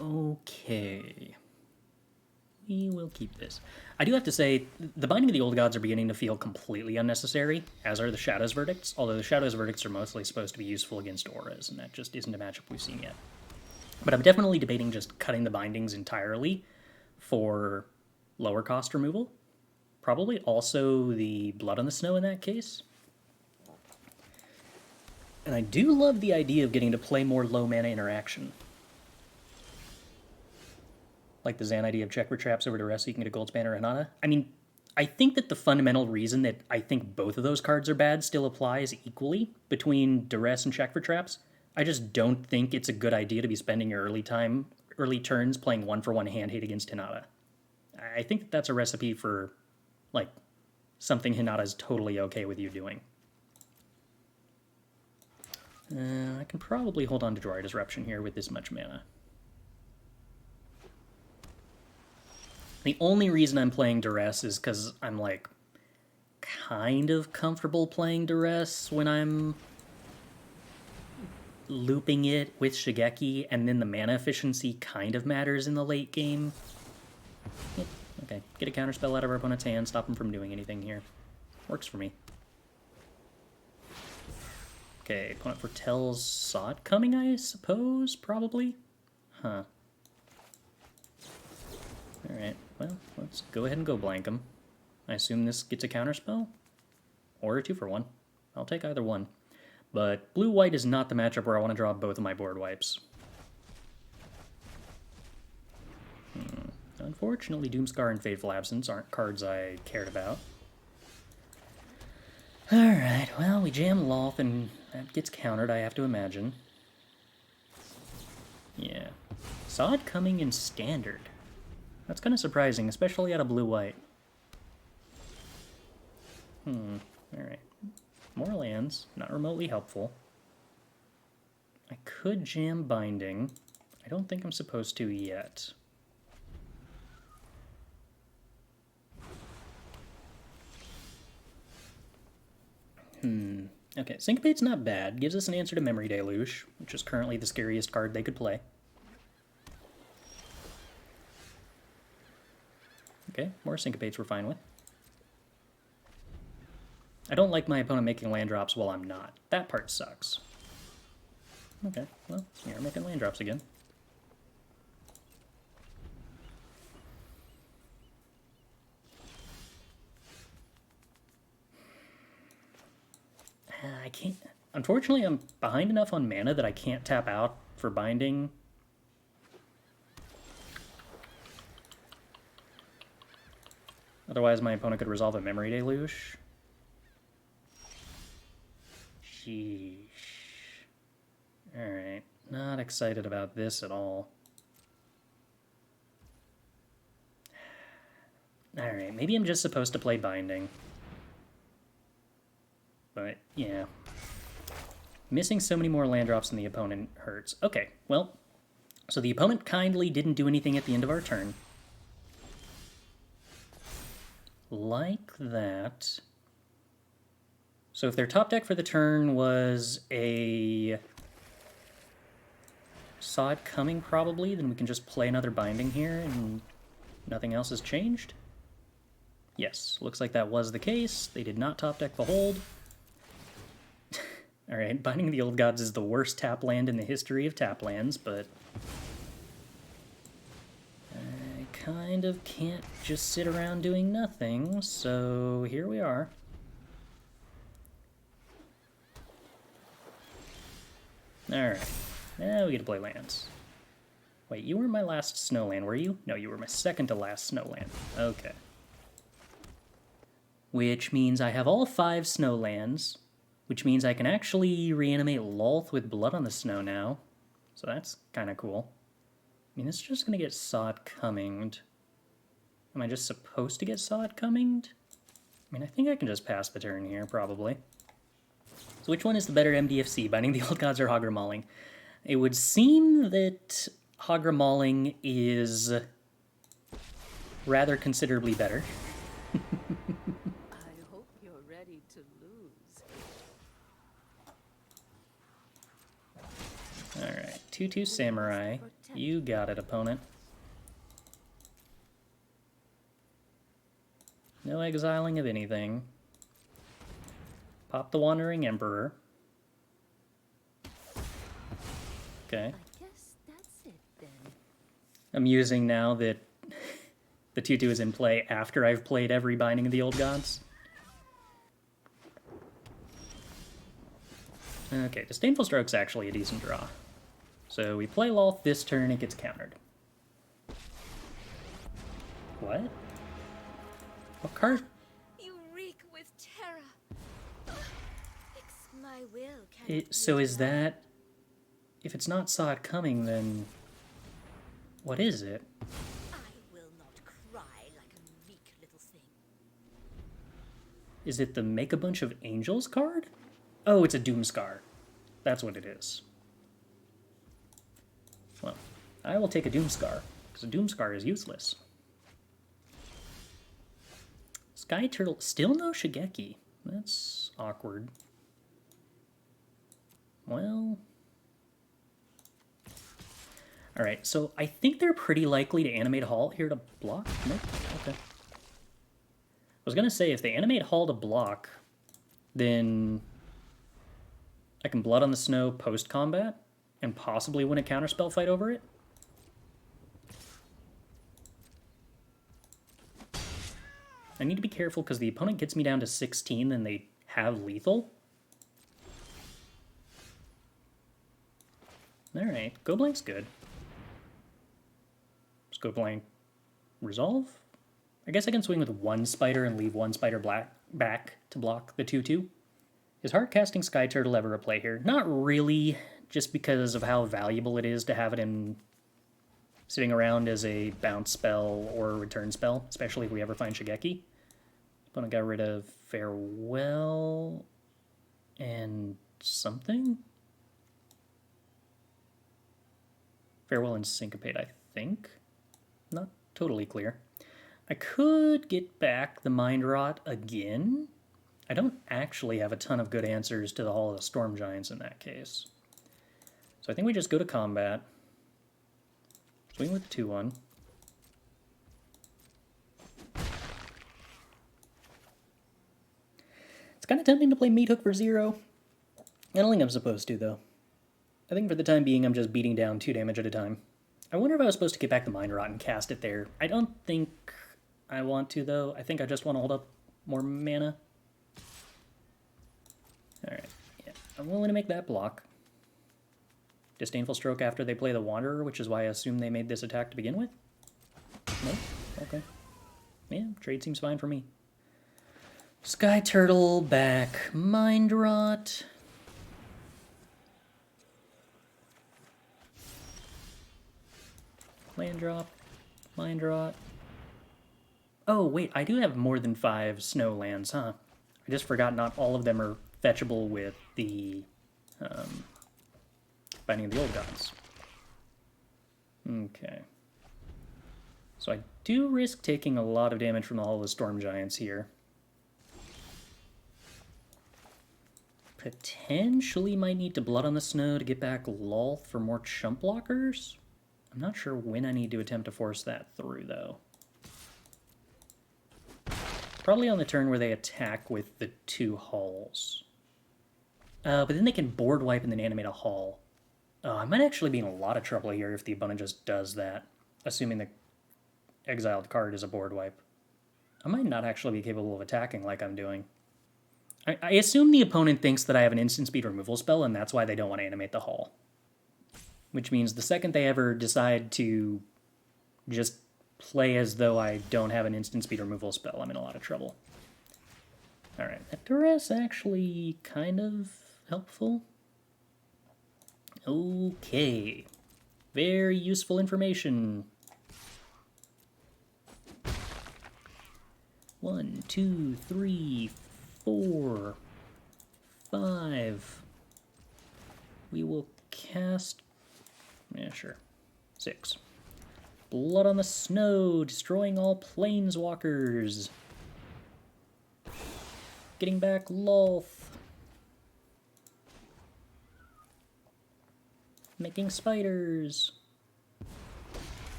Okay. We will keep this. I do have to say, the Binding of the Old Gods are beginning to feel completely unnecessary, as are the Shadow's Verdicts, although the Shadow's Verdicts are mostly supposed to be useful against auras, and that just isn't a matchup we've seen yet. But I'm definitely debating just cutting the bindings entirely for lower cost removal. Probably also the Blood on the Snow in that case. And I do love the idea of getting to play more low mana interaction. Like the Zan idea of check for traps over Duress so you can get a Gold Span or Hinata. I mean, I think that the fundamental reason that I think both of those cards are bad still applies equally between Duress and check for traps. I just don't think it's a good idea to be spending your early turns playing 1-for-1 hand hate against Hinata. I think that that's a recipe for, like, something Hinata's totally okay with you doing. I can probably hold on to Jwari Disruption here with this much mana. The only reason I'm playing Duress is because I'm, like, kind of comfortable playing Duress when I'm looping it with Shigeki, and then the mana efficiency kind of matters in the late game. Yeah, okay, get a counterspell out of our opponent's hand, stop him from doing anything here. Works for me. Okay, opponent foretells Sod coming, I suppose? Probably? Huh. Alright, well, let's go ahead and go blank him. I assume this gets a counterspell? Or a 2-for-1. I'll take either one. But blue-white is not the matchup where I want to draw both of my board wipes. Unfortunately, Doomscar and Fateful Absence aren't cards I cared about. Alright, well, we jam Lolth and that gets countered, I have to imagine. Yeah. Sod coming in Standard. That's kind of surprising, especially out of blue-white. Alright. More lands, not remotely helpful. I could jam Binding. I don't think I'm supposed to yet. Okay, Syncopate's not bad. Gives us an answer to Memory Deluge, which is currently the scariest card they could play. Okay, more Syncopates we're fine with. I don't like my opponent making land drops while I'm not. That part sucks. Okay, well, you're making land drops again. I can't... Unfortunately, I'm behind enough on mana that I can't tap out for Binding. Otherwise, my opponent could resolve a Memory Deluge. Sheesh. Alright, not excited about this at all. Alright, maybe I'm just supposed to play Binding. But, yeah. Missing so many more land drops than the opponent hurts. Okay, well, so the opponent kindly didn't do anything at the end of our turn. Like that. So if their top deck for the turn was a Sod coming, probably, then we can just play another Binding here and nothing else has changed. Yes, looks like that was the case. They did not top deck Behold. Alright, Binding of the Old Gods is the worst tap land in the history of tap lands, but I kind of can't just sit around doing nothing, so here we are. Alright, now we get to play lands. Wait, you were my last snow land, were you? No, you were my second to last snow land. Okay. Which means I have all 5 snow lands, which means I can actually reanimate Lolth with Blood on the Snow now. So that's kind of cool. I mean, this is just going to get Sod Cumminged. Am I just supposed to get Sod Cumminged? I mean, I think I can just pass the turn here, probably. So which one is the better MDFC, Binding the Old Gods or Hagra Mauling? It would seem that Hagra Mauling is rather considerably better. I hope you're ready to lose. Alright, 2/2 Samurai. You got it, opponent. No exiling of anything. Pop the Wandering Emperor. Okay. I guess that's it then. I'm using now that the 2/2 is in play after I've played every Binding of the Old Gods. Okay, Disdainful Stroke's actually a decent draw. So we play Lolth this turn, it gets countered. What? What card? You reek with terror. Fix my will. So is that... If it's not Saw It Coming, then... What is it? I will not cry like a meek little thing. Is it the Make a Bunch of Angels card? Oh, it's a Doomscar. That's what it is. Well, I will take a Doomscar, because a Doomscar is useless. Skyturtle, still no Shigeki. That's awkward. Well... Alright, so I think they're pretty likely to animate Hall here to block. Nope, okay. I was gonna say, if they animate Hall to block, then I can Blood on the Snow post-combat and possibly win a counterspell fight over it. I need to be careful because the opponent gets me down to 16 and they have lethal. Alright, Go Blank's good. Just Go Blank Resolve? I guess I can swing with one spider and leave one spider back to block the 2/2. Is Hardcasting Skyturtle ever a play here? Not really, just because of how valuable it is to have it in sitting around as a bounce spell or a return spell, especially if we ever find Shigeki. Opponent got rid of Farewell and something? Farewell and Syncopate, I think. Not totally clear. I could get back the Mind Rot again. I don't actually have a ton of good answers to the Hall of the Storm Giants in that case. So I think we just go to combat. Swing with the 2/1. It's kind of tempting to play Meathook for 0. I don't think I'm supposed to, though. I think for the time being, I'm just beating down 2 damage at a time. I wonder if I was supposed to get back the Mind Rot and cast it there. I don't think I want to, though. I think I just want to hold up more mana. Alright, yeah, I'm willing to make that block. Disdainful Stroke after they play the Wanderer, which is why I assume they made this attack to begin with? Nope, okay. Yeah, trade seems fine for me. Skyturtle back, Mind Rot. Land drop, Mind Rot. Oh, wait, I do have more than 5 snow lands, huh? I just forgot not all of them are fetchable with the Binding of the Old Gods. Okay. So I do risk taking a lot of damage from the Hall of the Storm Giants here. Potentially might need to Blood on the Snow to get back Lolth for more chump blockers. I'm not sure when I need to attempt to force that through, though. Probably on the turn where they attack with the 2 Halls. But then they can board wipe and then animate a Hall. I might actually be in a lot of trouble here if the opponent just does that, assuming the exiled card is a board wipe. I might not actually be capable of attacking like I'm doing. I assume the opponent thinks that I have an instant speed removal spell, and that's why they don't want to animate the Hall. Which means the second they ever decide to just play as though I don't have an instant speed removal spell, I'm in a lot of trouble. Alright, that Duress actually kind of helpful. Okay. Very useful information. 1, 2, 3, 4, 5. We will cast... Yeah, sure. 6. Blood on the Snow, destroying all planeswalkers. Getting back Lolth. Making spiders.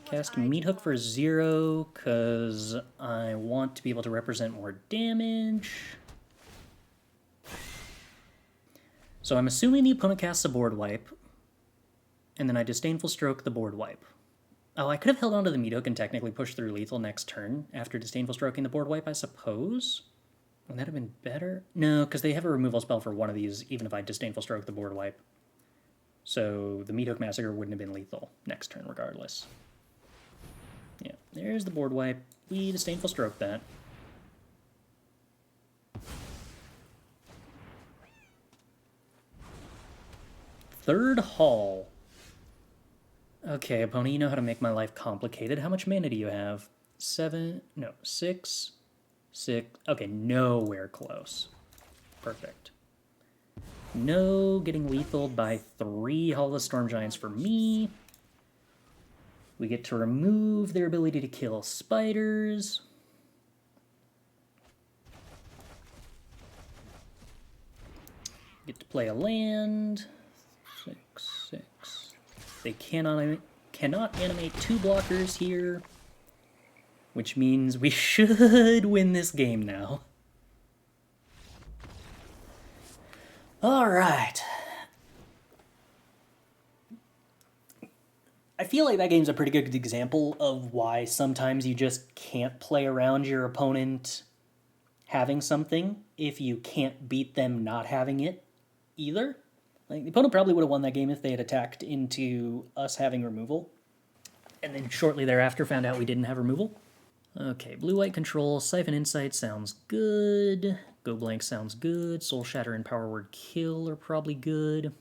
Cast Meathook for 0, because I want to be able to represent more damage. So I'm assuming the opponent casts a board wipe, and then I Disdainful Stroke the board wipe. Oh, I could have held on to the Meathook and technically pushed through lethal next turn after Disdainful Stroking the board wipe, I suppose. Would that have been better? No, because they have a removal spell for one of these, even if I Disdainful Stroke the board wipe. So the Meathook Massacre wouldn't have been lethal next turn regardless. Yeah, there's the board wipe. We Disdainful Stroke that. Third Hall. Okay, opponent, you know how to make my life complicated. How much mana do you have? 7? No, 6. 6. Okay, nowhere close. Perfect. No getting lethal by 3 Hall of Storm Giants for me. We get to remove their ability to kill spiders. Get to play a land. 6, 6. They cannot animate 2 blockers here, which means we should win this game now. All right. I feel like that game's a pretty good example of why sometimes you just can't play around your opponent having something if you can't beat them not having it either. Like, the opponent probably would have won that game if they had attacked into us having removal, and then shortly thereafter found out we didn't have removal. Okay, blue-white control, Siphon Insight sounds good. Go Blank sounds good. Soul Shatter and Power Word Kill are probably good.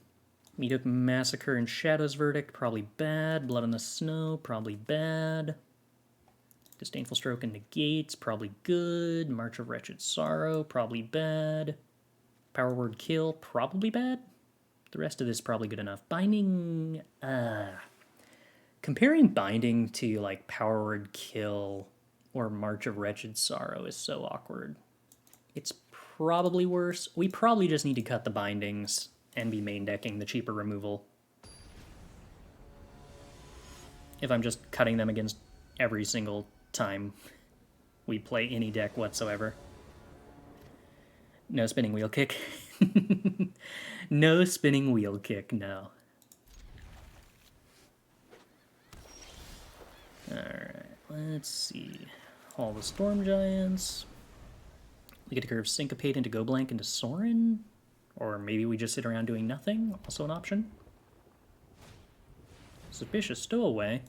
Meathook Massacre and Shadow's Verdict, probably bad. Blood on the Snow, probably bad. Disdainful Stroke and Negates, probably good. March of Wretched Sorrow, probably bad. Power Word Kill, probably bad. The rest of this is probably good enough. Binding, comparing Binding to, like, Power Word Kill or March of Wretched Sorrow is so awkward. It's probably worse. We probably just need to cut the bindings and be main decking the cheaper removal. If I'm just cutting them against every single time we play any deck whatsoever. No spinning wheel kick. No spinning wheel kick, no. Alright, let's see. All the Storm Giants. We get to curve Syncopate into Go Blank into Sorin. Or maybe we just sit around doing nothing. Also an option. Suspicious Stowaway.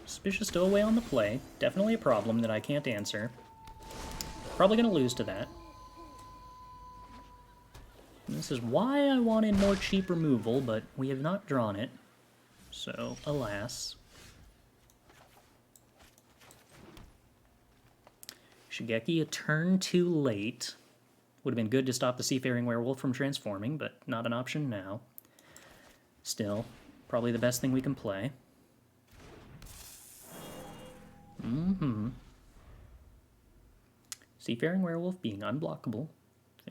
Suspicious Stowaway on the play. Definitely a problem that I can't answer. Probably going to lose to that. And this is why I wanted more cheap removal, but we have not drawn it. So, alas. Shigeki, a turn too late. Would have been good to stop the Seafaring Werewolf from transforming, but not an option now. Still, probably the best thing we can play. Seafaring Werewolf being unblockable.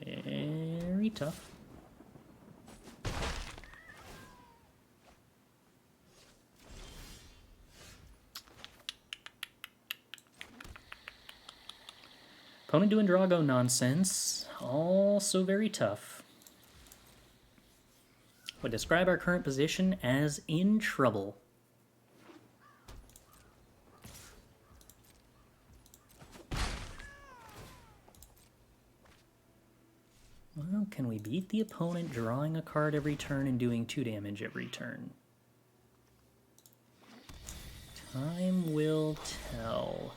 Very tough. Opponent doing Drago nonsense. Also very tough. Would describe our current position as in trouble. Well, can we beat the opponent drawing a card every turn and doing 2 damage every turn? Time will tell.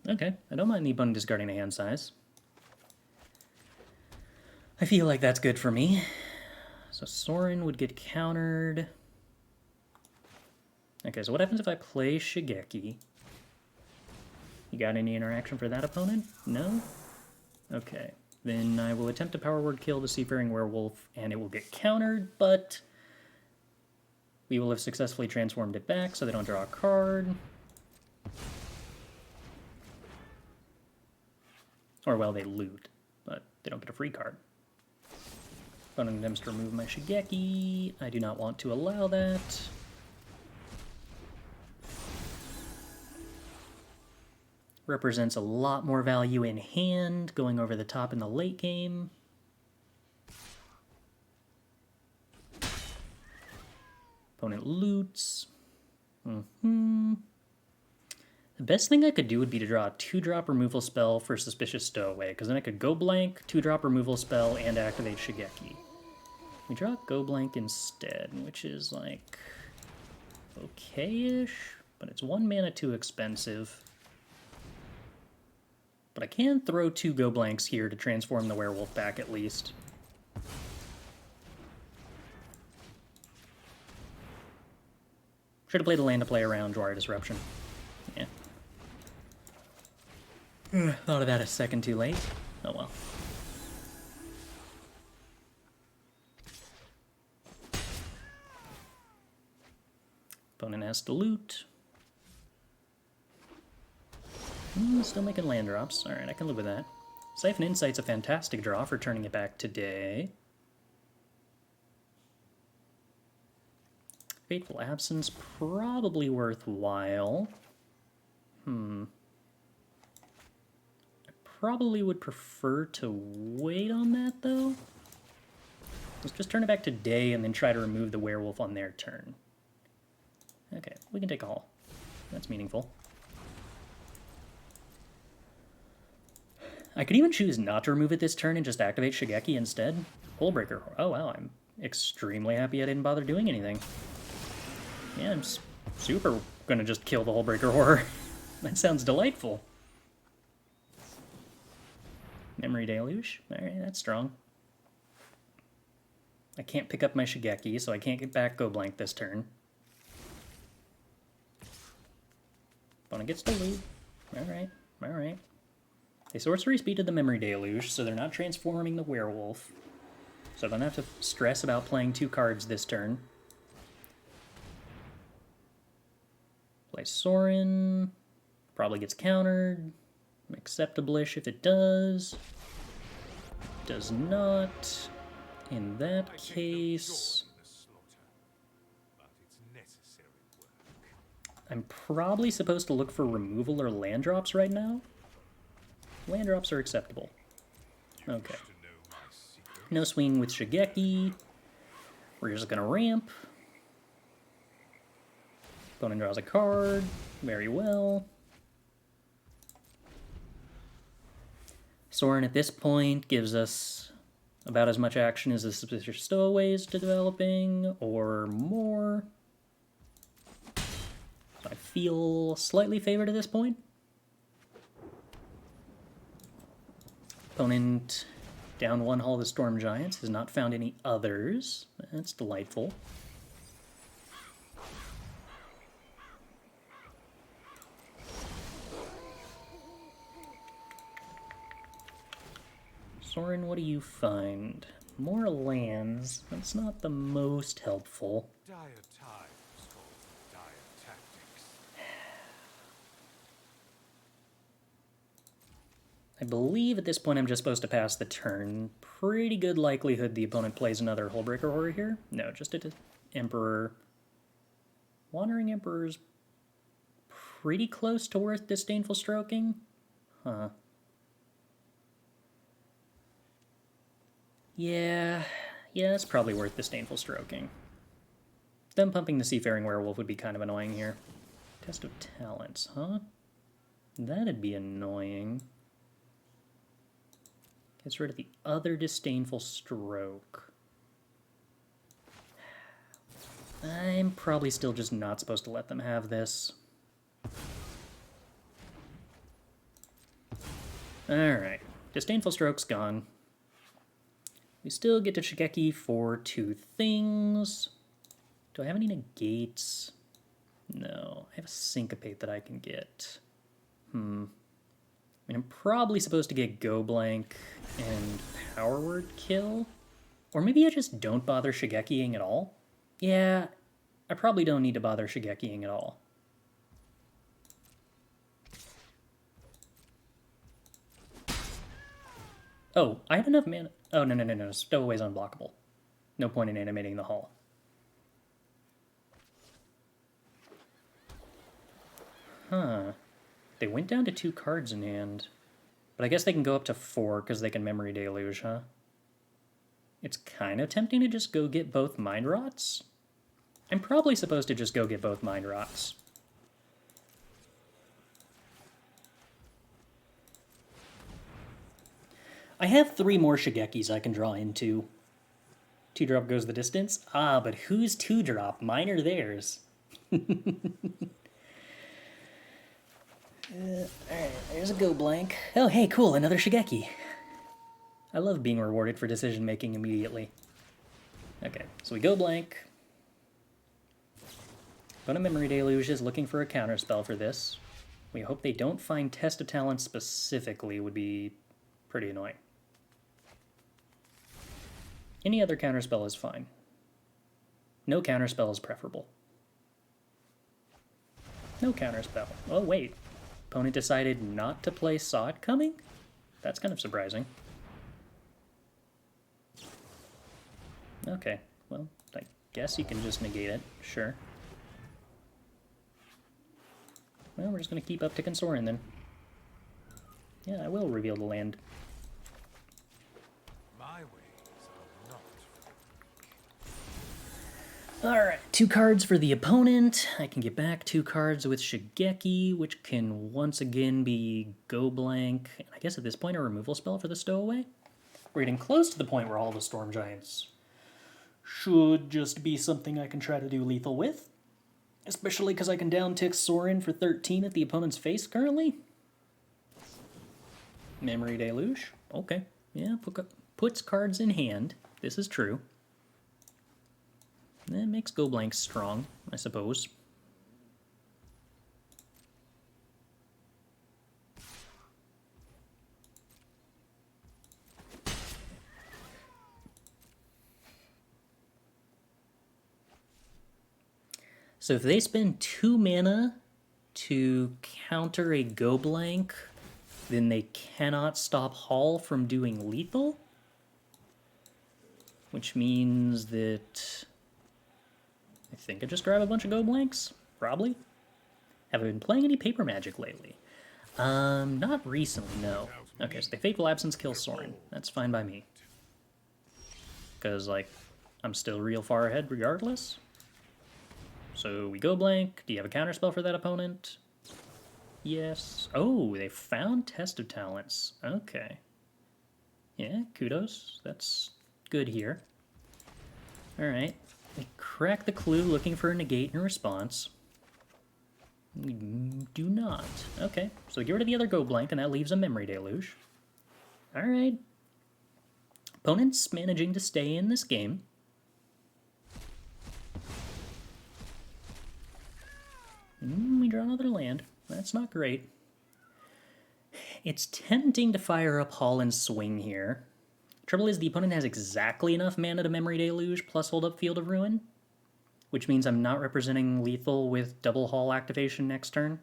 Okay. I don't mind the opponent discarding a hand size. I feel like that's good for me. So Sorin would get countered. Okay, so what happens if I play Shigeki? You got any interaction for that opponent? No? Okay. Then I will attempt to Power Word Kill the Seafaring Werewolf, and it will get countered, but we will have successfully transformed it back so they don't draw a card. Or, well, they loot, but they don't get a free card. Opponent attempts to remove my Shigeki. I do not want to allow that. Represents a lot more value in hand, going over the top in the late game. Opponent loots. The best thing I could do would be to draw a 2-drop removal spell for Suspicious Stowaway, because then I could go blank, 2-drop removal spell, and activate Shigeki. We draw Go Blank instead, which is like okay-ish, but it's 1 mana too expensive. But I can throw 2 Go Blanks here to transform the werewolf back at least. Should have played a land to play around Jwari Disruption. Yeah. Thought of that a second too late. Oh well. Opponent has to loot. Still making land drops. Alright, I can live with that. Siphon Insight's a fantastic draw for turning it back today. Fateful Absence, probably worthwhile. I probably would prefer to wait on that, though. Let's just turn it back today and then try to remove the werewolf on their turn. Okay, we can take a haul. That's meaningful. I could even choose not to remove it this turn and just activate Shigeki instead. Hullbreaker. Oh wow, I'm extremely happy I didn't bother doing anything. Yeah, I'm super gonna just kill the Hullbreaker Horror. That sounds delightful. Memory Deluge. Alright, that's strong. I can't pick up my Shigeki, so I can't get back Go Blank this turn. Opponent gets to lead. Alright, alright. They sorcery speeded the Memory Deluge, so they're not transforming the werewolf. So I don't have to stress about playing 2 cards this turn. Play Sorin. Probably gets countered. Acceptable-ish if it does. Does not. In that case, I'm probably supposed to look for removal or land drops right now. Land drops are acceptable. Okay. No swing with Shigeki. We're just gonna ramp. Opponent draws a card. Very well. Sorin at this point gives us about as much action as the Suspicious Stowaways to developing, or more. So I feel slightly favored at this point. Opponent down 1 Hall of the Storm Giants, has not found any others. That's delightful. Sorin, what do you find? More lands. That's not the most helpful. Dire times call for dire tactics. I believe at this point I'm just supposed to pass the turn. Pretty good likelihood the opponent plays another Hullbreaker Horror here. No, just an Emperor. Wandering Emperor's pretty close to worth Disdainful Stroking. Huh. Yeah, it's probably worth Disdainful Stroking. Them pumping the Seafaring Werewolf would be kind of annoying here. Test of Talents, huh? That'd be annoying. Gets rid of the other Disdainful Stroke. I'm probably still just not supposed to let them have this. Alright, Disdainful Stroke's gone. We still get to Shigeki for 2 things. Do I have any negates? No, I have a Syncopate that I can get. I mean, I'm probably supposed to get Go Blank and Power Word Kill. Or maybe I just don't bother Shigekiing at all. Yeah, I probably don't need to bother Shigekiing at all. Oh, I have enough mana. Oh, no. Stowaway's unblockable. No point in animating the hall. Huh. They went down to 2 cards in hand. But I guess they can go up to 4 because they can Memory Deluge, huh? It's kind of tempting to just go get both Mind Rots. I'm probably supposed to just go get both Mind Rots. I have 3 more Shigekis I can draw into. 2-drop goes the distance? Ah, but whose 2-drop? Mine or theirs? Alright, there's a go blank. Oh, hey, cool, another Shigeki. I love being rewarded for decision making immediately. Okay, so we go blank. Opponent Memory Deluge is looking for a counterspell for this. We hope they don't find Test of Talent specifically, would be pretty annoying. Any other counterspell is fine. No counterspell is preferable. No counterspell. Oh, wait. Opponent decided not to play Saw It Coming? That's kind of surprising. Okay, well, I guess you can just negate it. Sure. Well, we're just going to keep upticking Sorin then. Yeah, I will reveal the land. My ways are not. Alright, 2 cards for the opponent. I can get back 2 cards with Shigeki, which can once again be go blank. And I guess at this point a removal spell for the stowaway? We're getting close to the point where all the Storm Giants should just be something I can try to do lethal with. Especially because I can downtick Sorin for 13 at the opponent's face currently. Memory Deluge. Okay. Yeah, puts cards in hand. This is true. That makes go blank strong, I suppose. So if they spend 2 mana to counter a go blank, then they cannot stop Hall from doing lethal? Which means that I think I just grab a bunch of go blanks, probably. Have I been playing any paper magic lately? Not recently, no. Okay, so they Fateful Absence kill Sorin. That's fine by me. Because, like, I'm still real far ahead regardless. So we go blank. Do you have a counterspell for that opponent? Yes. Oh, they found Test of Talents. Okay. Yeah, kudos. That's good here. Alright. They crack the clue looking for a negate in response. We do not. Okay, so get rid of the other go blank, and that leaves a Memory Deluge. Alright. Opponent's managing to stay in this game. We draw another land. That's not great. It's tempting to fire up Hall and swing here. Trouble is the opponent has exactly enough mana to Memory Deluge plus hold up Field of Ruin, which means I'm not representing lethal with double Hall activation next turn.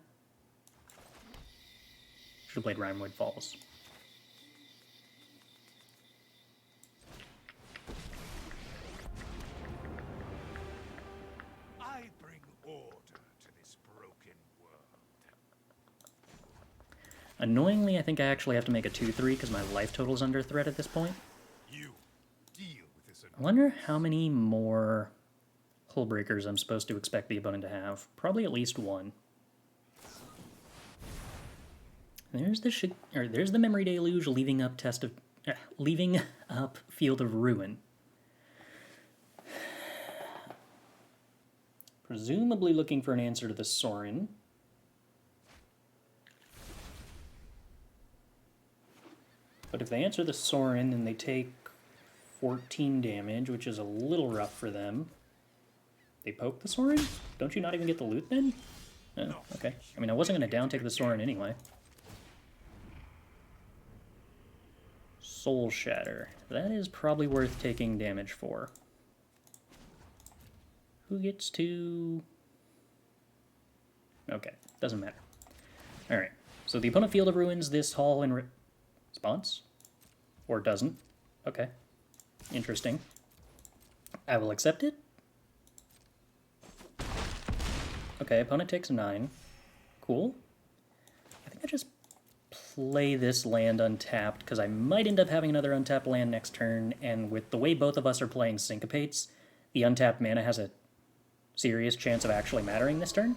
Should have played Rimewood Falls. I bring order to this broken world. Annoyingly, I think I actually have to make a 2-3 because my life total's under threat at this point. You deal with this. I wonder how many more Hull Breakers I'm supposed to expect the opponent to have. Probably at least 1. There's the Memory Deluge leaving up leaving up Field of Ruin. Presumably looking for an answer to the Sorin. But if they answer the Sorin, then they take 14 damage, which is a little rough for them. They poke the Sorin? Don't you not even get the loot then? Oh, okay. I mean, I wasn't going to downtick the Sorin anyway. Soul Shatter. That is probably worth taking damage for. Who gets to... Okay, doesn't matter. Alright, so the opponent Field of Ruins this Hall in response? Or doesn't. Okay. Interesting. I will accept it. Okay, opponent takes a 9. Cool. I think I just play this land untapped, because I might end up having another untapped land next turn, and with the way both of us are playing Syncopates, the untapped mana has a serious chance of actually mattering this turn.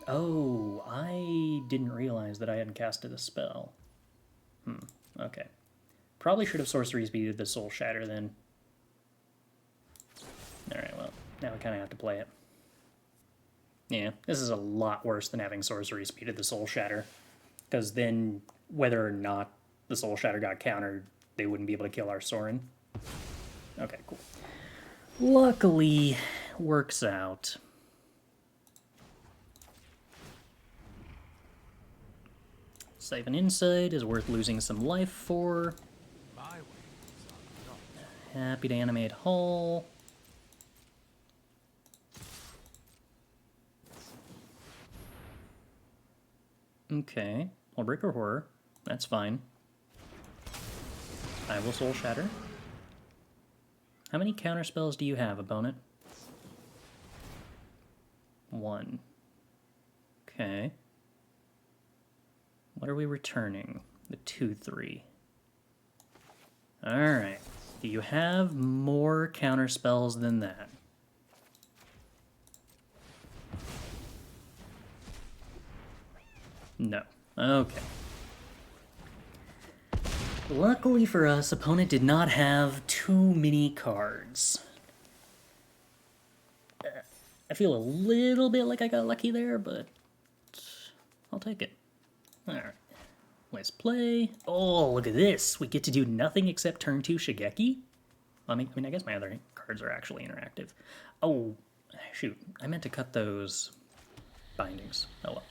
Oh, I didn't realize that I hadn't casted a spell. Okay. Probably should have sorcery speeded the Soul Shatter then. Alright, well, now we kind of have to play it. Yeah, this is a lot worse than having sorcery speeded the Soul Shatter, because then whether or not the Soul Shatter got countered, they wouldn't be able to kill our Sorin. Okay, cool. Luckily, works out. Save an Insight is worth losing some life for. My wings are not. Happy to animate Hull. Okay, I'll break her horror. That's fine. I will Soul Shatter. How many counter spells do you have, opponent? 1. Okay. What are we returning? The 2/3. Alright. Do you have more counter spells than that? No. Okay. Luckily for us, opponent did not have too many cards. I feel a little bit like I got lucky there, but I'll take it. Alright. Let's play. Oh, look at this. We get to do nothing except turn 2 Shigeki? I mean, I guess my other cards are actually interactive. Oh, shoot. I meant to cut those bindings. Oh well.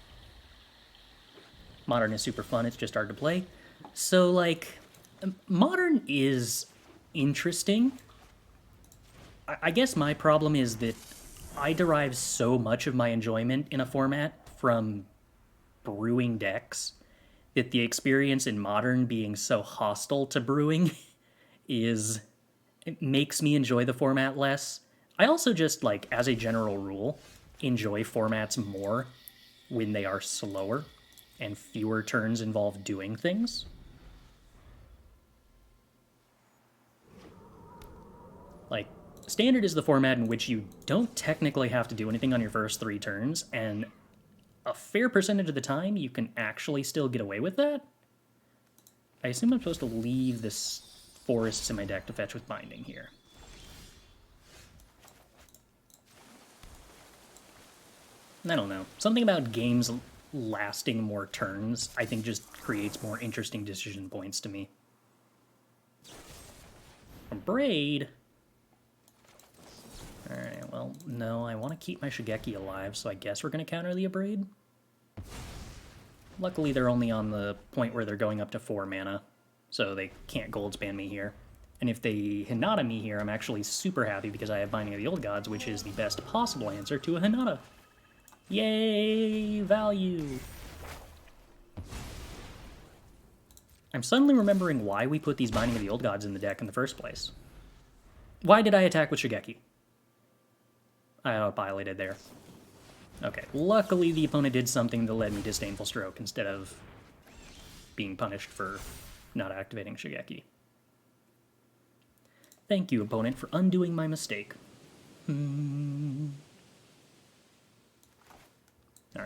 Modern is super fun, it's just hard to play. So, like, Modern is interesting. I guess my problem is that I derive so much of my enjoyment in a format from brewing decks that the experience in Modern being so hostile to brewing it makes me enjoy the format less. I also just, like, as a general rule, enjoy formats more when they are slower and fewer turns involve doing things. Like, Standard is the format in which you don't technically have to do anything on your first 3 turns, and a fair percentage of the time you can actually still get away with that. I assume I'm supposed to leave this forests in my deck to fetch with binding here. I don't know. Something about games lasting more turns, I think, just creates more interesting decision points to me. A Braid? Alright, well, no, I want to keep my Shigeki alive, so I guess we're going to counter the Abrade. Luckily, they're only on the point where they're going up to 4 mana, so they can't Goldspan me here. And if they Hinata me here, I'm actually super happy because I have Binding of the Old Gods, which is the best possible answer to a Hinata. Yay! Value! I'm suddenly remembering why we put these Binding of the Old Gods in the deck in the first place. Why did I attack with Shigeki? I autopiloted there. Okay, luckily the opponent did something that led me to Disdainful Stroke instead of being punished for not activating Shigeki. Thank you, opponent, for undoing my mistake. Alright,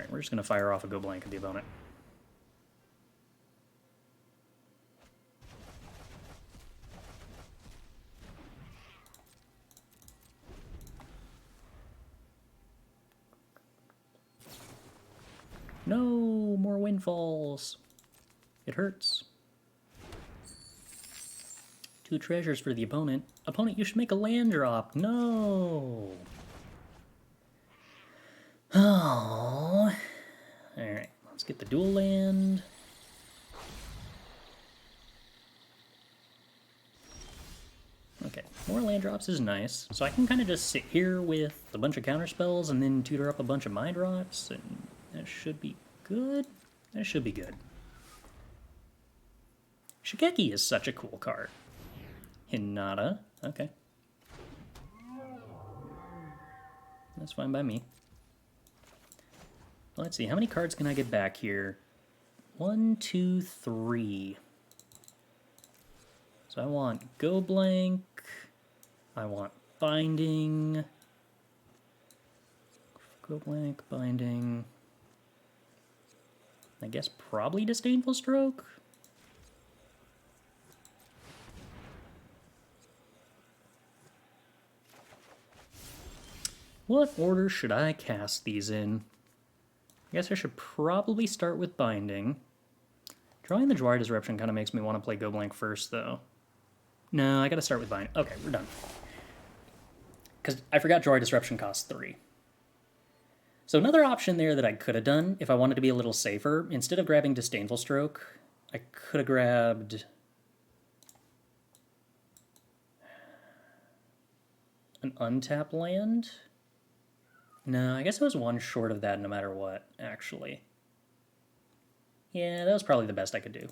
we're just going to fire off a Go Blank at the opponent. No, more windfalls. It hurts. 2 treasures for the opponent. Opponent, you should make a land drop. No. Oh. Alright, let's get the dual land. Okay, more land drops is nice. So I can kind of just sit here with a bunch of counter spells and then tutor up a bunch of mind rots, and that should be good. That should be good. Shigeki is such a cool card. Hinata, okay. That's fine by me. Let's see, how many cards can I get back here? 1, 2, 3. So I want Go Blank. I want Binding. Go Blank, Binding. I guess probably Disdainful Stroke? What order should I cast these in? I guess I should probably start with Binding. Drawing the Jwari Disruption kind of makes me want to play Go Blank first, though. No, I gotta start with Binding. Okay, we're done. Because I forgot Jwari Disruption costs 3. So another option there that I could have done, if I wanted to be a little safer, instead of grabbing Disdainful Stroke, I could have grabbed an untap land. No, I guess I was one short of that no matter what, actually. Yeah, that was probably the best I could do.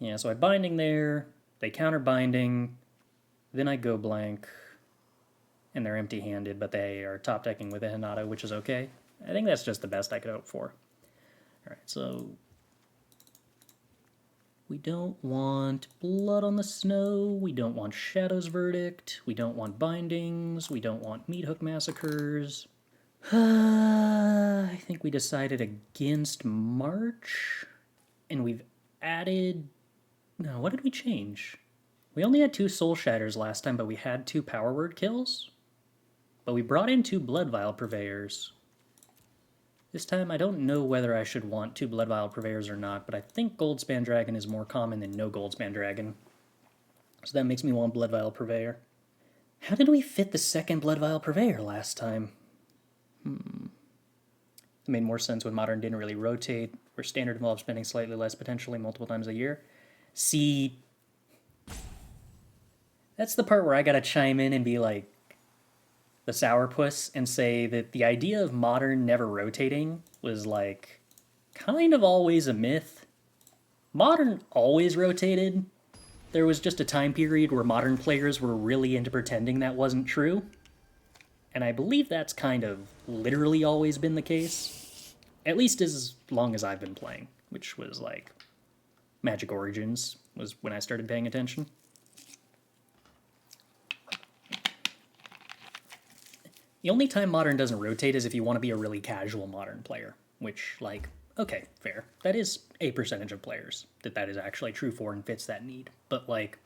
Yeah, so I Binding there, they counter Binding, then I Go Blank, and they're empty-handed, but they are top-decking with a Hinata, which is okay. I think that's just the best I could hope for. Alright, so we don't want Blood on the Snow, we don't want Shadow's Verdict, we don't want Bindings, we don't want Meathook Massacres. I think we decided against March, and we've added... No, what did we change? We only had 2 Soul Shatters last time, but we had 2 Power Word kills. But we brought in 2 Bloodvial Purveyors. This time, I don't know whether I should want 2 Bloodvial Purveyors or not, but I think Goldspan Dragon is more common than no Goldspan Dragon. So that makes me want Bloodvial Purveyor. How did we fit the second Bloodvial Purveyor last time? It made more sense when Modern didn't really rotate, where Standard involved spending slightly less, potentially multiple times a year. See, that's the part where I gotta chime in and be like the sourpuss and say that the idea of Modern never rotating was like kind of always a myth. Modern always rotated. There was just a time period where Modern players were really into pretending that wasn't true. And I believe that's kind of literally always been the case. At least as long as I've been playing, which was like Magic Origins was when I started paying attention. The only time Modern doesn't rotate is if you want to be a really casual Modern player, which, like, okay, fair. That is a percentage of players that is actually true for and fits that need. But, like,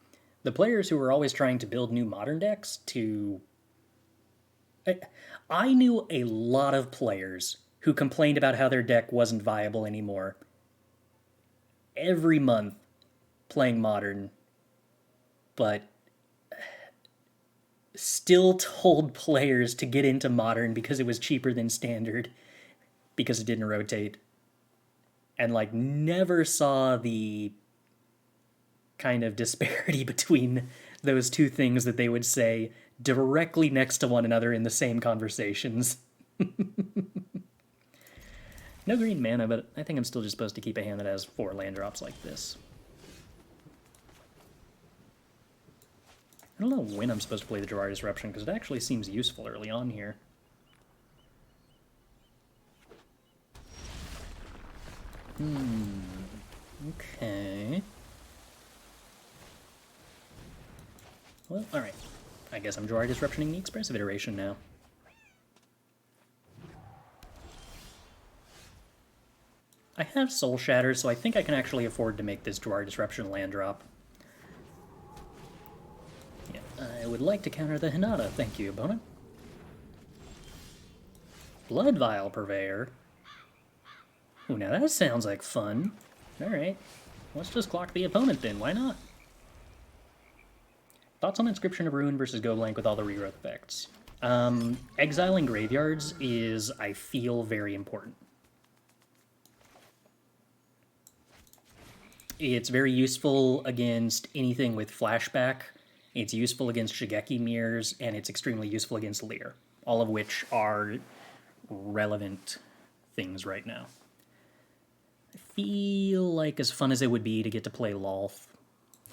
the players who are always trying to build new Modern decks to... I knew a lot of players who complained about how their deck wasn't viable anymore every month playing Modern, but still told players to get into Modern because it was cheaper than Standard, because it didn't rotate, and like never saw the kind of disparity between those two things that they would say directly next to one another in the same conversations. No green mana, but I think I'm still just supposed to keep a hand that has 4 land drops like this. I don't know when I'm supposed to play the Jwari Disruption, because it actually seems useful early on here. Okay. Well, alright. I guess I'm Jwari Disruptioning the Expressive iteration now. I have Soul Shatter, so I think I can actually afford to make this Jwari Disruption land drop. Yeah, I would like to counter the Hinata, thank you, opponent. Bloodvial Purveyor. Ooh, now that sounds like fun. Alright, let's just clock the opponent then, why not? Thoughts on Inscription of Ruin versus Go Blank with all the regrowth effects? Exiling graveyards is, I feel, very important. It's very useful against anything with flashback. It's useful against Shigeki mirrors, and it's extremely useful against Leer, all of which are relevant things right now. I feel like as fun as it would be to get to play Lolth,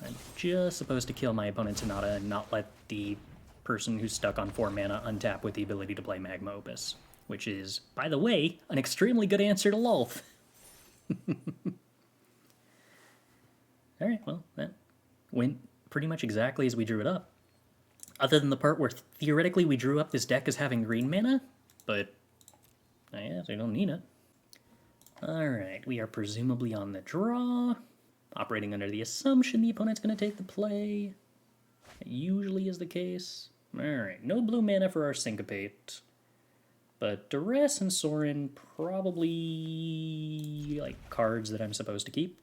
I'm just supposed to kill my opponent's Hinata and not let the person who's stuck on 4 mana untap with the ability to play Magma Opus, which is, by the way, an extremely good answer to Lolth. Alright, well, that went pretty much exactly as we drew it up. Other than the part where theoretically we drew up this deck as having green mana, but I guess we don't need it. Alright, we are presumably on the draw, operating under the assumption the opponent's going to take the play. That usually is the case. Alright, no blue mana for our Syncopate, but Duress and Sorin probably like cards that I'm supposed to keep.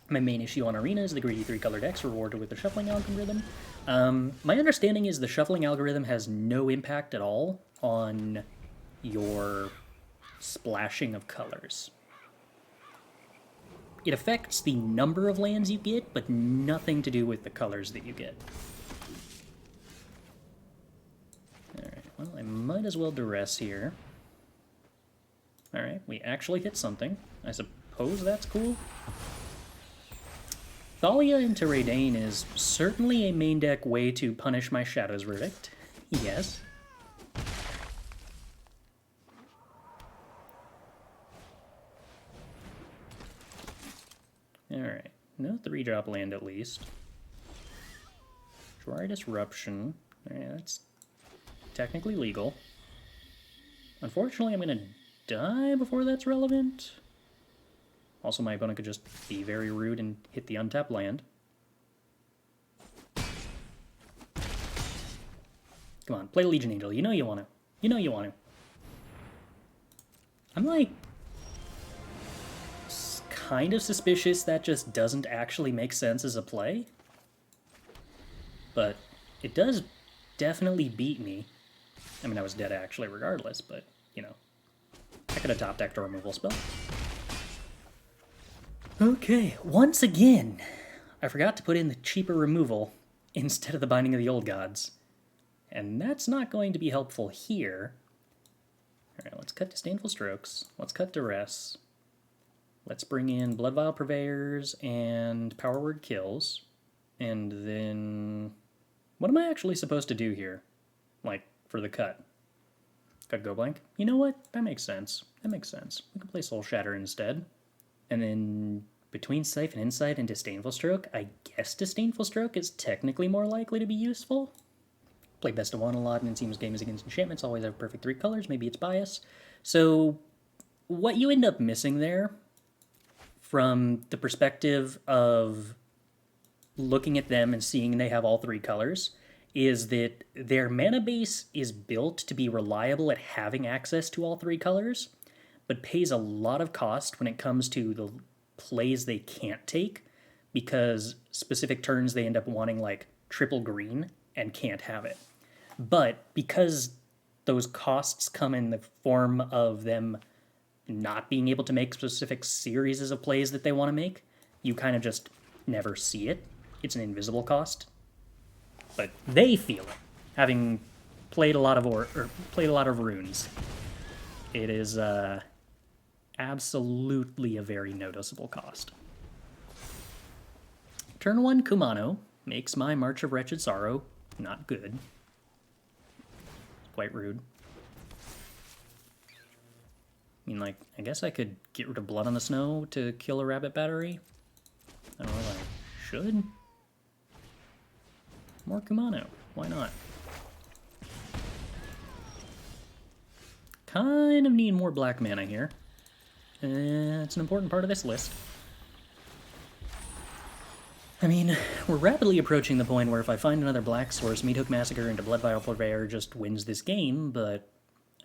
My main issue on Arena is the greedy 3-color decks rewarded with the shuffling algorithm. My understanding is the shuffling algorithm has no impact at all on your splashing of colors. It affects the number of lands you get, but nothing to do with the colors that you get. Alright, well, I might as well Duress here. Alright, we actually hit something. I suppose that's cool. Thalia into Reidane is certainly a main deck way to punish my Shadow's Verdict. Yes. Alright, no 3-drop land at least. Jwari Disruption. Alright, that's technically legal. Unfortunately, I'm gonna die before that's relevant. Also, my opponent could just be very rude and hit the untapped land. Come on, play Legion Angel. You know you want to. You know you want to. I'm like kind of suspicious that just doesn't actually make sense as a play. But it does definitely beat me. I mean, I was dead actually regardless, but, you know. I could have top decked a removal spell. Okay, once again, I forgot to put in the cheaper removal instead of the Binding of the Old Gods. And that's not going to be helpful here. Alright, let's cut Disdainful Strokes. Let's cut Duress. Let's bring in Bloodvial Purveyors and Power Word Kills. And then... what am I actually supposed to do here? Like, for the cut? Cut Go Blank? You know what? That makes sense. That makes sense. We can play Soul Shatter instead. And then between Scythe and Insight and Disdainful Stroke, I guess Disdainful Stroke is technically more likely to be useful. Play Best of One a lot, and it seems games against enchantments always have perfect 3 colors. Maybe it's bias. So what you end up missing there, from the perspective of looking at them and seeing they have all 3 colors, is that their mana base is built to be reliable at having access to all 3 colors, but pays a lot of cost when it comes to the plays they can't take, because specific turns they end up wanting like triple green and can't have it. But because those costs come in the form of them not being able to make specific series of plays that they want to make, you kind of just never see it. It's an invisible cost. But they feel it, having played a lot of runes. It is absolutely a very noticeable cost. Turn 1 Kumano makes my March of Wretched Sorrow not good. Quite rude. I mean, like, I guess I could get rid of Blood on the Snow to kill a rabbit battery. I don't know if I should. More Kumano. Why not? Kind of need more black mana here. It's an important part of this list. I mean, we're rapidly approaching the point where if I find another black source, Meathook Massacre into Bloodvial Purveyor just wins this game, but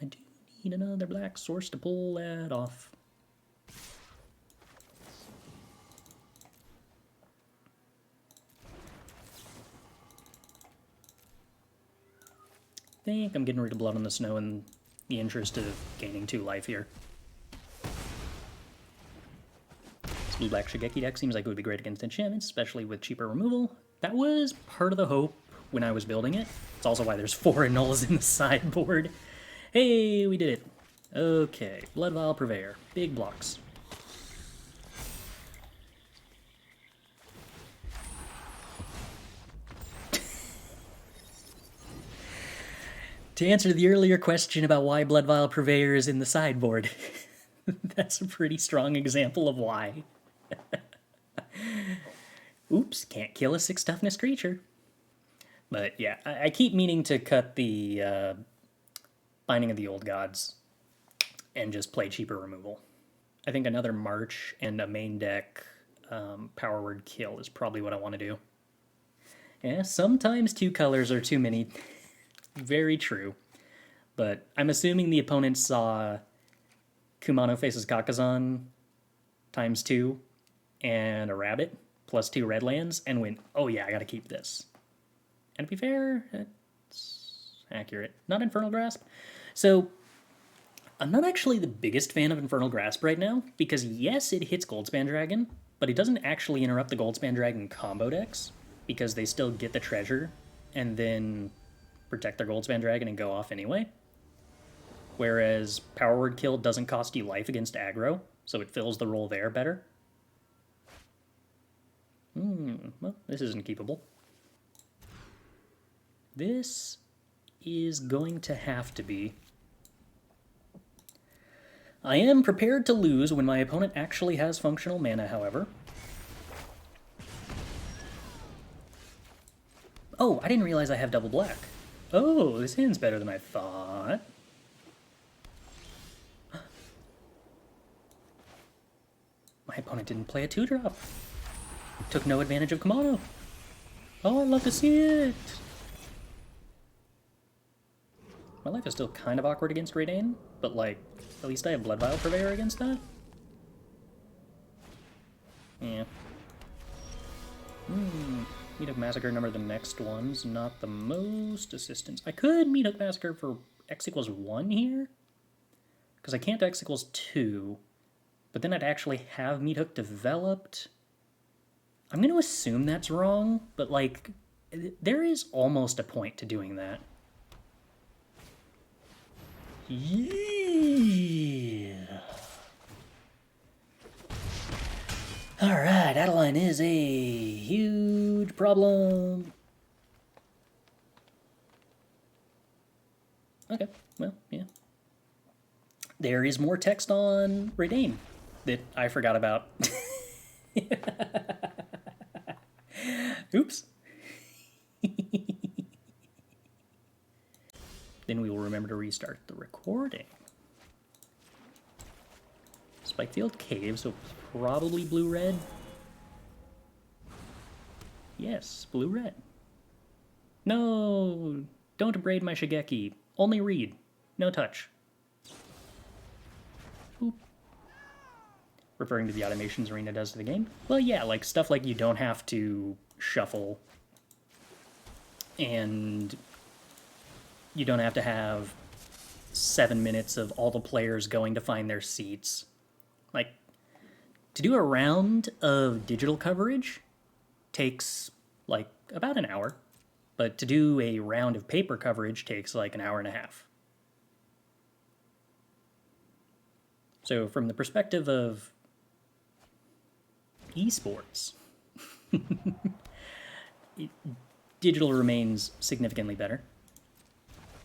I do need another black source to pull that off. I think I'm getting rid of Blood on the Snow in the interest of gaining 2 life here. This blue-black Shigeki deck seems like it would be great against enchantments, especially with cheaper removal. That was part of the hope when I was building it. It's also why there's 4 annulls in the sideboard. Hey, we did it. Okay, Bloodvial Purveyor. Big blocks. To answer the earlier question about why Bloodvial Purveyor is in the sideboard, that's a pretty strong example of why. Oops, can't kill a 6 toughness creature. But yeah, I keep meaning to cut the Binding of the Old Gods and just play cheaper removal. I think another March and a main deck Power Word Kill is probably what I want to do. Yeah, sometimes 2 colors are too many. Very true. But I'm assuming the opponent saw Kumano faces Kakazan ×2 and a rabbit plus 2 red lands and went, oh yeah, I gotta keep this. And to be fair, it's accurate. Not Infernal Grasp. So, I'm not actually the biggest fan of Infernal Grasp right now, because yes, it hits Goldspan Dragon, but it doesn't actually interrupt the Goldspan Dragon combo decks, because they still get the treasure, and then protect their Goldspan Dragon and go off anyway. Whereas Power Word Kill doesn't cost you life against aggro, so it fills the role there better. Well, this isn't keepable. This is going to have to be. I am prepared to lose when my opponent actually has functional mana, however. Oh, I didn't realize I have double black. Oh, this hand's better than I thought. My opponent didn't play a 2-drop. Took no advantage of Kumano. Oh, I'd love to see it. My life is still kind of awkward against Redain, but like, at least I have Bloodvial Purveyor against that. Yeah. Meathook Massacre number the next one's not the most assistance. I could Meathook Massacre for x=1 here, because I can't x=2, but then I'd actually have Meathook developed. I'm going to assume that's wrong, but like, there is almost a point to doing that. Yeah. Alright, Adeline is a huge problem. Okay, well, yeah. There is more text on Redain that I forgot about. Oops. Then we will remember to restart the recording. Spikefield Cave, so probably blue-red. Yes, blue-red. No! Don't braid my Shigeki. Only read. No touch. Boop. Referring to the automations Arena does to the game? Well, yeah, like stuff like you don't have to shuffle, and you don't have to have 7 minutes of all the players going to find their seats. Like, to do a round of digital coverage takes, like, about an hour. But to do a round of paper coverage takes, like, an hour and a half. So, from the perspective of esports, digital remains significantly better.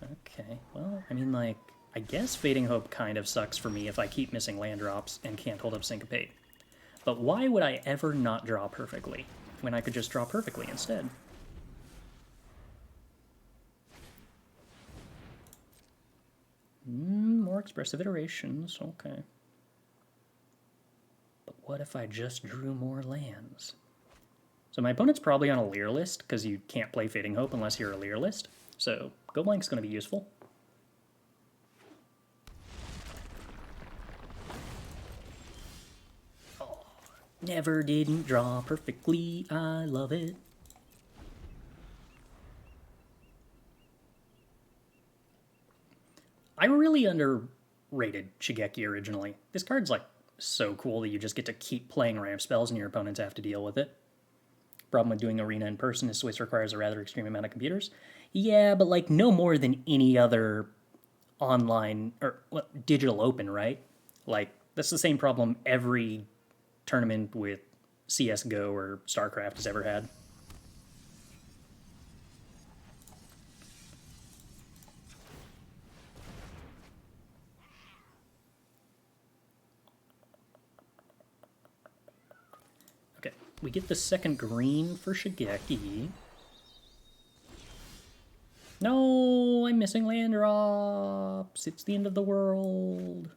Okay, well, I mean, like, I guess Fading Hope kind of sucks for me if I keep missing land drops and can't hold up Syncopate. But why would I ever not draw perfectly when I could just draw perfectly instead? More expressive iterations, okay. But what if I just drew more lands? So my opponent's probably on a Leer list, because you can't play Fading Hope unless you're a Leer list. So Go Blank's going to be useful. Oh, never didn't draw perfectly. I love it. I really underrated Shigeki originally. This card's like so cool that you just get to keep playing ramp spells and your opponents have to deal with it. Problem with doing Arena in person is Swiss requires a rather extreme amount of computers. Yeah, but like no more than any other online or digital open, right? Like that's the same problem every tournament with CSGO or StarCraft has ever had. we get the second green for Shigeki. No, I'm missing land drops. It's the end of the world.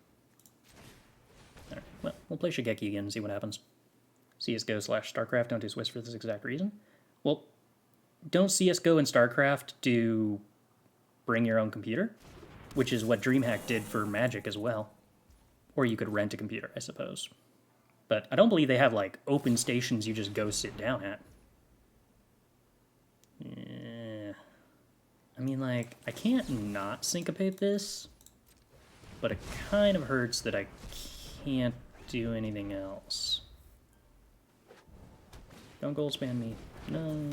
Alright, well, we'll play Shigeki again and see what happens. CSGO/StarCraft don't do Swiss for this exact reason. Well, don't CSGO and StarCraft do bring your own computer? Which is what DreamHack did for Magic as well. Or you could rent a computer, I suppose. But I don't believe they have, like, open stations you just go sit down at. Yeah. I mean, like, I can't not syncopate this, but it kind of hurts that I can't do anything else. Don't gold spam me. No.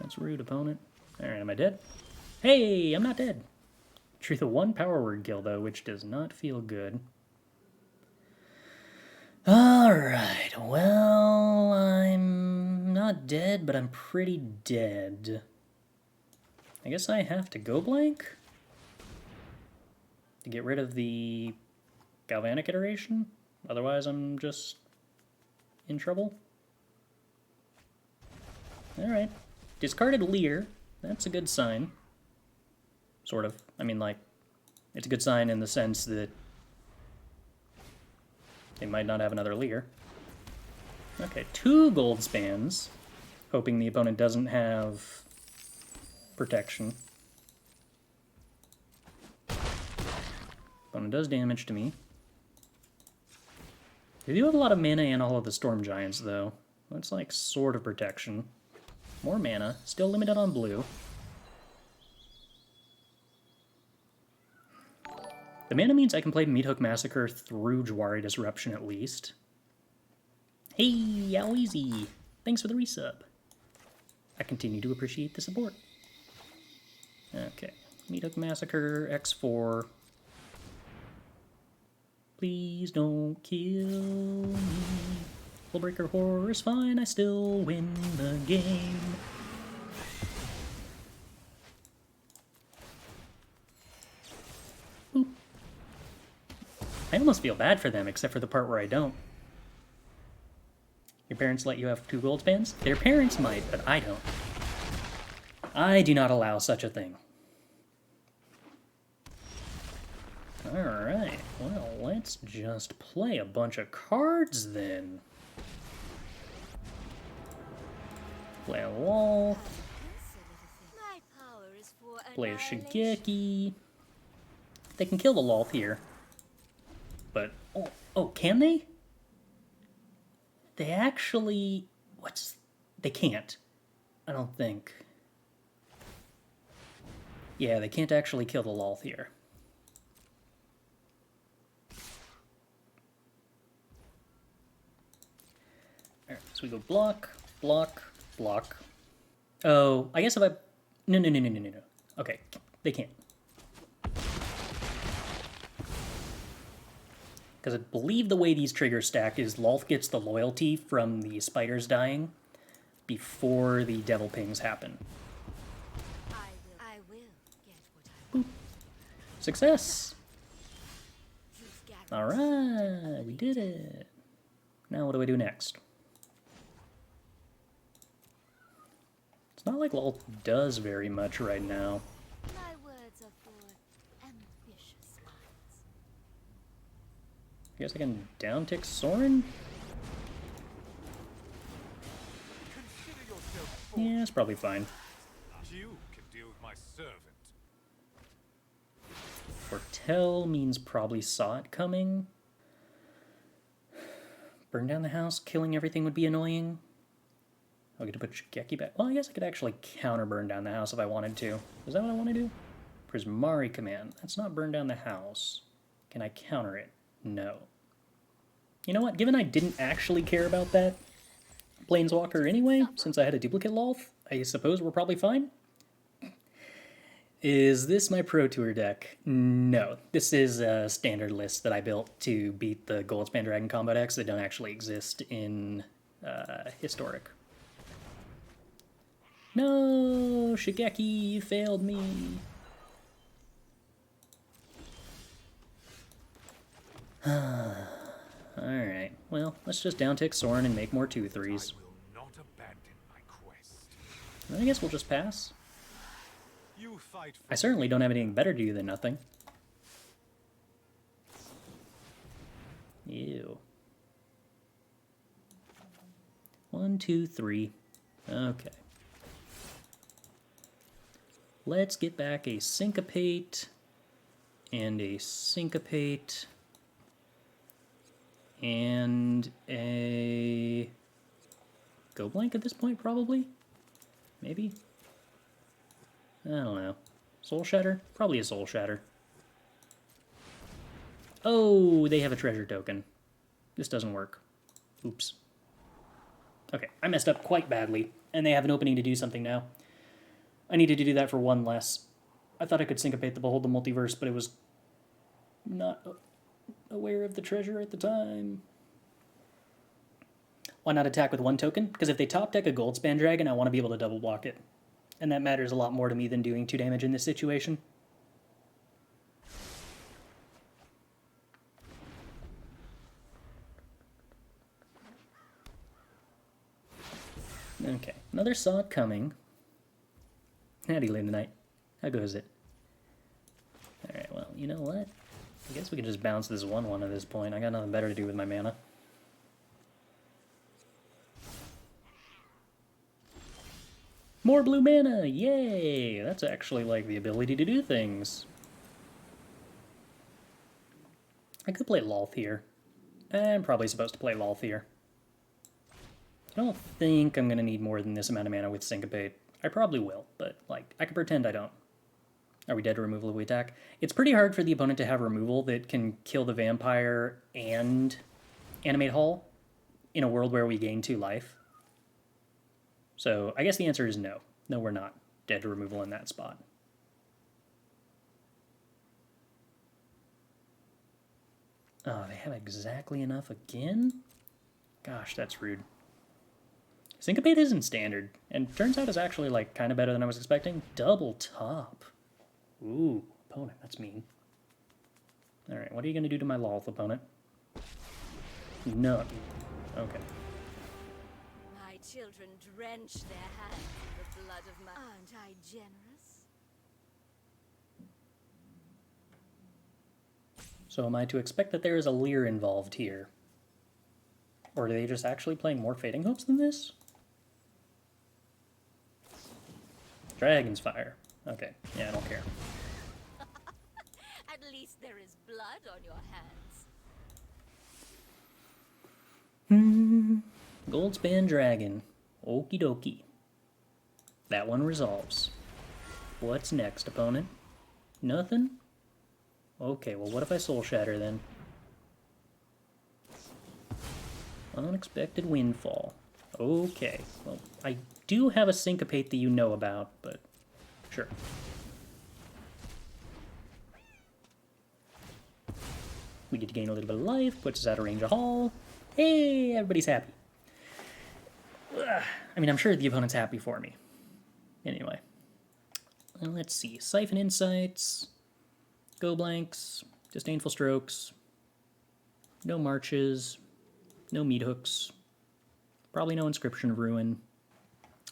That's rude, opponent. Alright, am I dead? Hey, I'm not dead. Truth of one power word kill, though, which does not feel good. Alright, well, I'm not dead, but I'm pretty dead. I guess I have to go blank? To get rid of the Galvanic iteration? Otherwise, I'm just in trouble. Alright. Discarded Leer. That's a good sign. Sort of. I mean, like, it's a good sign in the sense that they might not have another Leer. Okay, 2 gold spans. Hoping the opponent doesn't have protection. Opponent does damage to me. They do have a lot of mana and all of the Storm Giants, though. That's like sort of protection. More mana. Still limited on blue. The mana means I can play Meathook Massacre through Jwari Disruption at least. Hey, how easy! Thanks for the resub. I continue to appreciate the support. Okay, Meathook Massacre, X4. Please don't kill me. Fullbreaker Horror is fine, I still win the game. Boop. I almost feel bad for them, except for the part where I don't. Your parents let you have 2 gold spans? Their parents might, but I don't. I do not allow such a thing. Alright, well, let's just play a bunch of cards then. Play a Lolth. Play a Shigeki. They can kill the Lolth here. But, oh, can they? They actually... They can't. I don't think. Yeah, they can't actually kill the Lolth here. Alright, so we go block, block, block. Oh, I guess if I... No. Okay, they can't. Because I believe the way these triggers stack is Lolth gets the loyalty from the spiders dying before the devil pings happen. I will get what I Boop. Success! Alright, we did it. Now what do I do next? It's not like Lolth does very much right now. My words are for ambitious minds. I guess I can downtick Sorin? Consider yourself Yeah, it's probably fine. You can deal with my servant. Foretell means probably saw it coming. Burn down the house, killing everything would be annoying. I'll get to put Shigeki back. Well, I guess I could actually counter burn down the house if I wanted to. Is that what I want to do? Prismari command. That's not burn down the house. Can I counter it? No. You know what? Given I didn't actually care about that Planeswalker anyway, since I had a duplicate Lolth, I suppose we're probably fine. Is this my Pro Tour deck? No. This is a standard list that I built to beat the Goldspan Dragon combo decks that don't actually exist in Historic. No! Shigeki, you failed me! Alright, well, let's just down-tick Sorin and make more 2/3s. I will not abandon my quest. I guess we'll just pass. You fight for I certainly don't have anything better to do than nothing. Ew. 1, 2, 3. Okay. Let's get back a Syncopate and a Syncopate and a Go Blank at this point, probably? Maybe? I don't know. Soul Shatter? Probably a Soul Shatter. Oh, they have a treasure token. This doesn't work. Oops. Okay, I messed up quite badly, and they have an opening to do something now. I needed to do that for one less. I thought I could Syncopate the Behold the Multiverse, but it was not aware of the treasure at the time. Why not attack with 1 token? Because if they top deck a Goldspan Dragon, I want to be able to double block it. And that matters a lot more to me than doing 2 damage in this situation. Okay, another saw it coming. Howdy, late tonight. How goes it? Alright, well, you know what? I guess we can just bounce this 1/1 at this point. I got nothing better to do with my mana. More blue mana! Yay! That's actually like the ability to do things. I could play Lolth here. I'm probably supposed to play Lolth here. I don't think I'm going to need more than this amount of mana with Syncopate. I probably will, but like I can pretend I don't. Are we dead to removal if we attack? It's pretty hard for the opponent to have removal that can kill the vampire and animate Hull in a world where we gain 2 life. So I guess the answer is no. No, we're not dead to removal in that spot. Oh, they have exactly enough again? Gosh, that's rude. Syncopate isn't standard, and turns out it's actually like kind of better than I was expecting. Double top. Ooh, opponent, that's mean. Alright, what are you going to do to my Lolth, opponent? No. Okay. My children drench their hands in the blood of my... Aren't I generous? So am I to expect that there is a Leer involved here? Or are they just actually playing more Fading Hopes than this? Dragon's Fire. Okay, yeah, I don't care. At least there is blood on your hands. Goldspan Dragon. Okie dokie. That one resolves. What's next, opponent? Nothing? Okay, well what if I Soul Shatter then? Unexpected Windfall. Okay, well I do have a Syncopate that you know about, but sure. We get to gain a little bit of life, puts us out of range of Hull. Hey, everybody's happy. Ugh. I mean, I'm sure the opponent's happy for me. Anyway. Well, let's see. Siphon Insights. Go Blanks. Disdainful Strokes. No Marches. No Meathooks. Probably no Inscription of Ruin.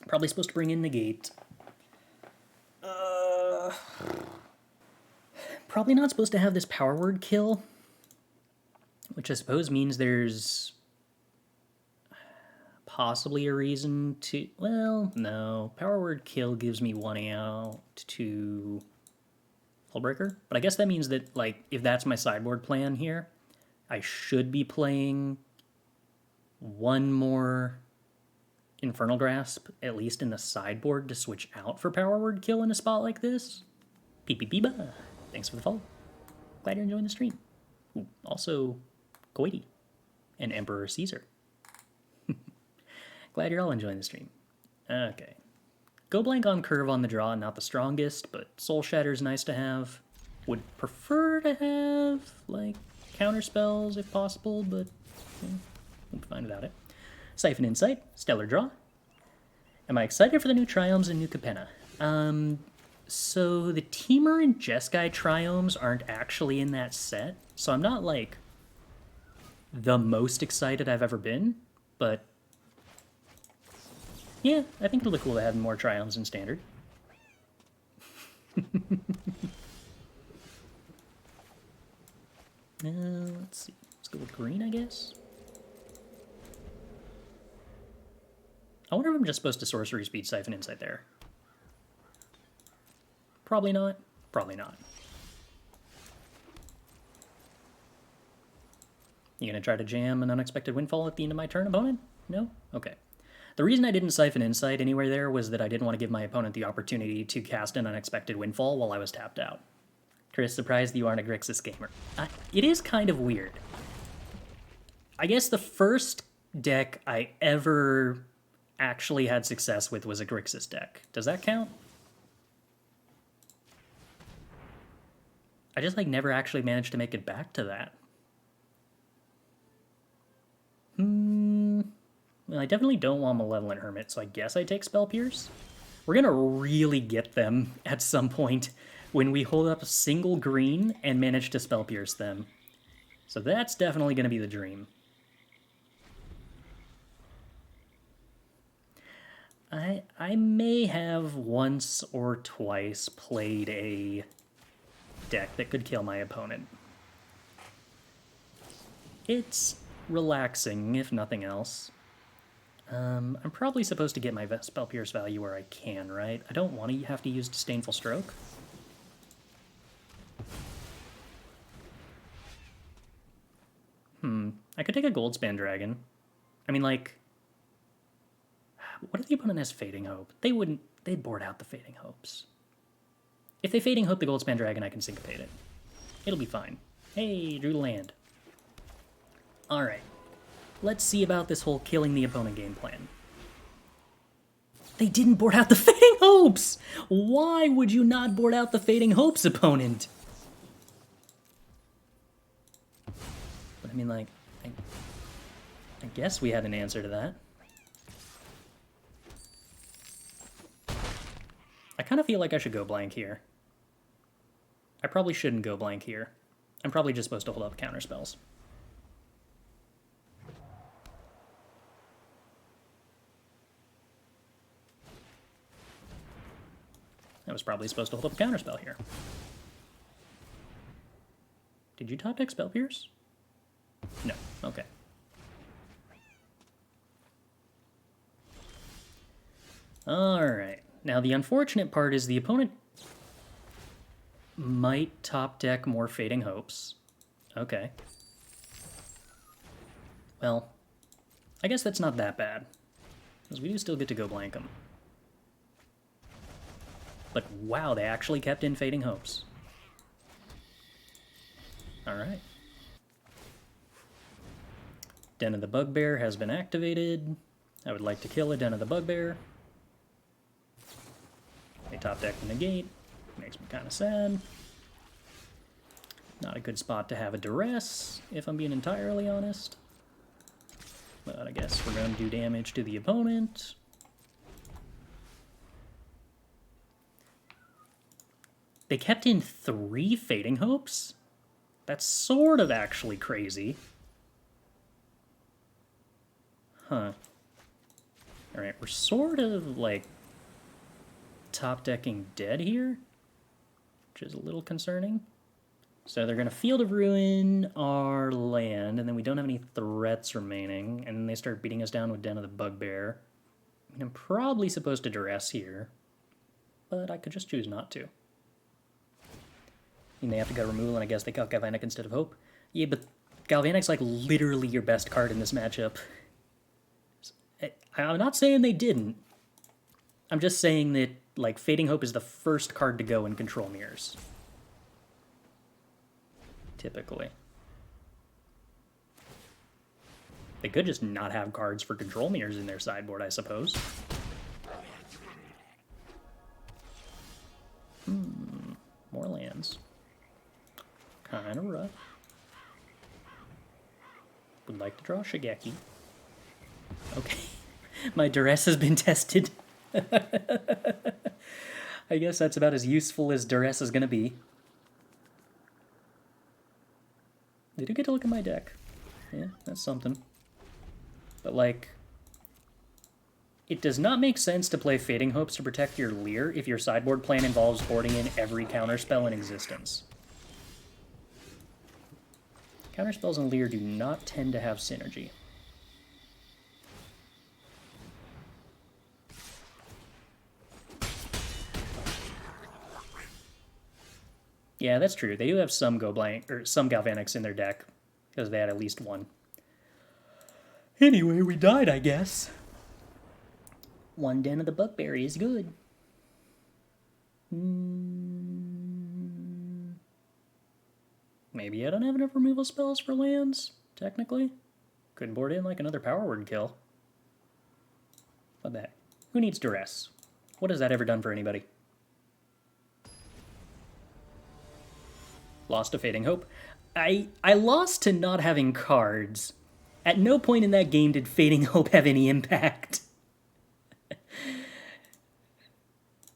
Probably supposed to bring in Negate. Probably not supposed to have this power word kill. Which I suppose means there's possibly a reason to... Well, no. Power word kill gives me 1 out to Hullbreaker. But I guess that means that, like, if that's my sideboard plan here, I should be playing 1 more Infernal Grasp, at least in the sideboard, to switch out for power word kill in a spot like this. Pee-pee-pee-ba. Thanks for the follow. Glad you're enjoying the stream. Ooh, also, Goity and Emperor Caesar. Glad you're all enjoying the stream. Okay. Go Blank on curve on the draw, not the strongest, but Soul Shatter is nice to have. Would prefer to have, like, counter spells if possible, but we'll be fine without it. Siphon Insight, Stellar Draw. Am I excited for the new Triomes and new Capenna? So the Temur and Jeskai Triomes aren't actually in that set, so I'm not, like, the most excited I've ever been, but yeah, I think it'll look cool to have more Triumphs in Standard. Let's see. Let's go with green, I guess. I wonder if I'm just supposed to Sorcery Speed Siphon Insight there. Probably not. Probably not. You gonna try to jam an Unexpected Windfall at the end of my turn, opponent? No? Okay. The reason I didn't Siphon Insight anywhere there was that I didn't want to give my opponent the opportunity to cast an Unexpected Windfall while I was tapped out. Chris, surprised you aren't a Grixis gamer. It is kind of weird. I guess the first deck I ever actually had success with was a Grixis deck. Does that count? I just, like, never actually managed to make it back to that. Well, I definitely don't want Malevolent Hermit, so I guess I take Spell Pierce. We're gonna really get them at some point when we hold up a single green and manage to Spell Pierce them. So that's definitely gonna be the dream. I may have once or twice played a deck that could kill my opponent. It's relaxing, if nothing else. I'm probably supposed to get my Spell Pierce value where I can, right? I don't want to have to use Disdainful Stroke. I could take a Goldspan Dragon. I mean, like, what if the opponent has Fading Hope? They'd board out the Fading Hopes. If they Fading Hope the Goldspan Dragon, I can Syncopate it. It'll be fine. Hey, drew land. Alright. Let's see about this whole killing the opponent game plan. They didn't board out the Fading Hopes! Why would you not board out the Fading Hopes, opponent? But I mean, like, I guess we had an answer to that. I kind of feel like I should go blank here. I probably shouldn't go blank here. I'm probably just supposed to hold up counter spells. I was probably supposed to hold up a counterspell here. Did you top deck Spell Pierce? No. Okay. Alright. Now the unfortunate part is the opponent might top deck more Fading Hopes. Okay. Well, I guess that's not that bad, because we do still get to go blank them. But wow, they actually kept in Fading Hopes. Alright. Den of the Bugbear has been activated. I would like to kill a Den of the Bugbear. They top deck the Negate. Makes me kind of sad. Not a good spot to have a Duress, if I'm being entirely honest. But I guess we're going to do damage to the opponent. They kept in 3 Fading Hopes? That's sort of actually crazy. Huh. Alright, we're sort of, like, top-decking dead here, which is a little concerning. So they're going to Field of Ruin our land, and then we don't have any threats remaining, and then they start beating us down with Den of the Bugbear. I mean, I'm probably supposed to Duress here, but I could just choose not to. And they have to go removal, and I guess they got Galvanic instead of Hope. Yeah, but Galvanic's like literally your best card in this matchup. I'm not saying they didn't. I'm just saying that, like, Fading Hope is the first card to go in Control Mirrors. Typically. They could just not have cards for Control Mirrors in their sideboard, I suppose. More lands. Kinda rough. Would like to draw Shigeki. Okay. My Duress has been tested. I guess that's about as useful as Duress is going to be. They do get to look at my deck. Yeah, that's something. But, like, it does not make sense to play Fading Hopes to protect your Leer if your sideboard plan involves boarding in every counterspell in existence. Counterspells in Leer do not tend to have synergy. Yeah, that's true. They do have some some Galvanics in their deck, because they had at least one. Anyway, we died, I guess. One Den of the Bugbear is good. Maybe I don't have enough removal spells for lands, technically. Could board in like another Power Word kill. What the heck? Who needs Duress? What has that ever done for anybody? Lost to Fading Hope. I lost to not having cards. At no point in that game did Fading Hope have any impact.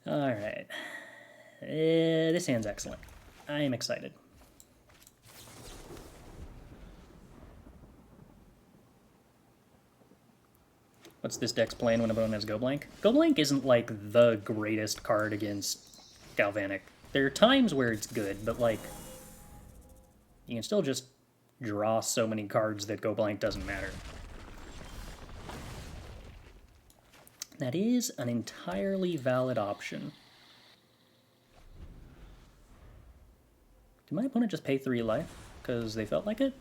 Alright. This hand's excellent. I am excited. What's this deck's playing when opponent has Go Blank? Go Blank isn't like the greatest card against Galvanic. There are times where it's good, but like, you can still just draw so many cards that Go Blank doesn't matter. That is an entirely valid option. Did my opponent just pay 3 life because they felt like it?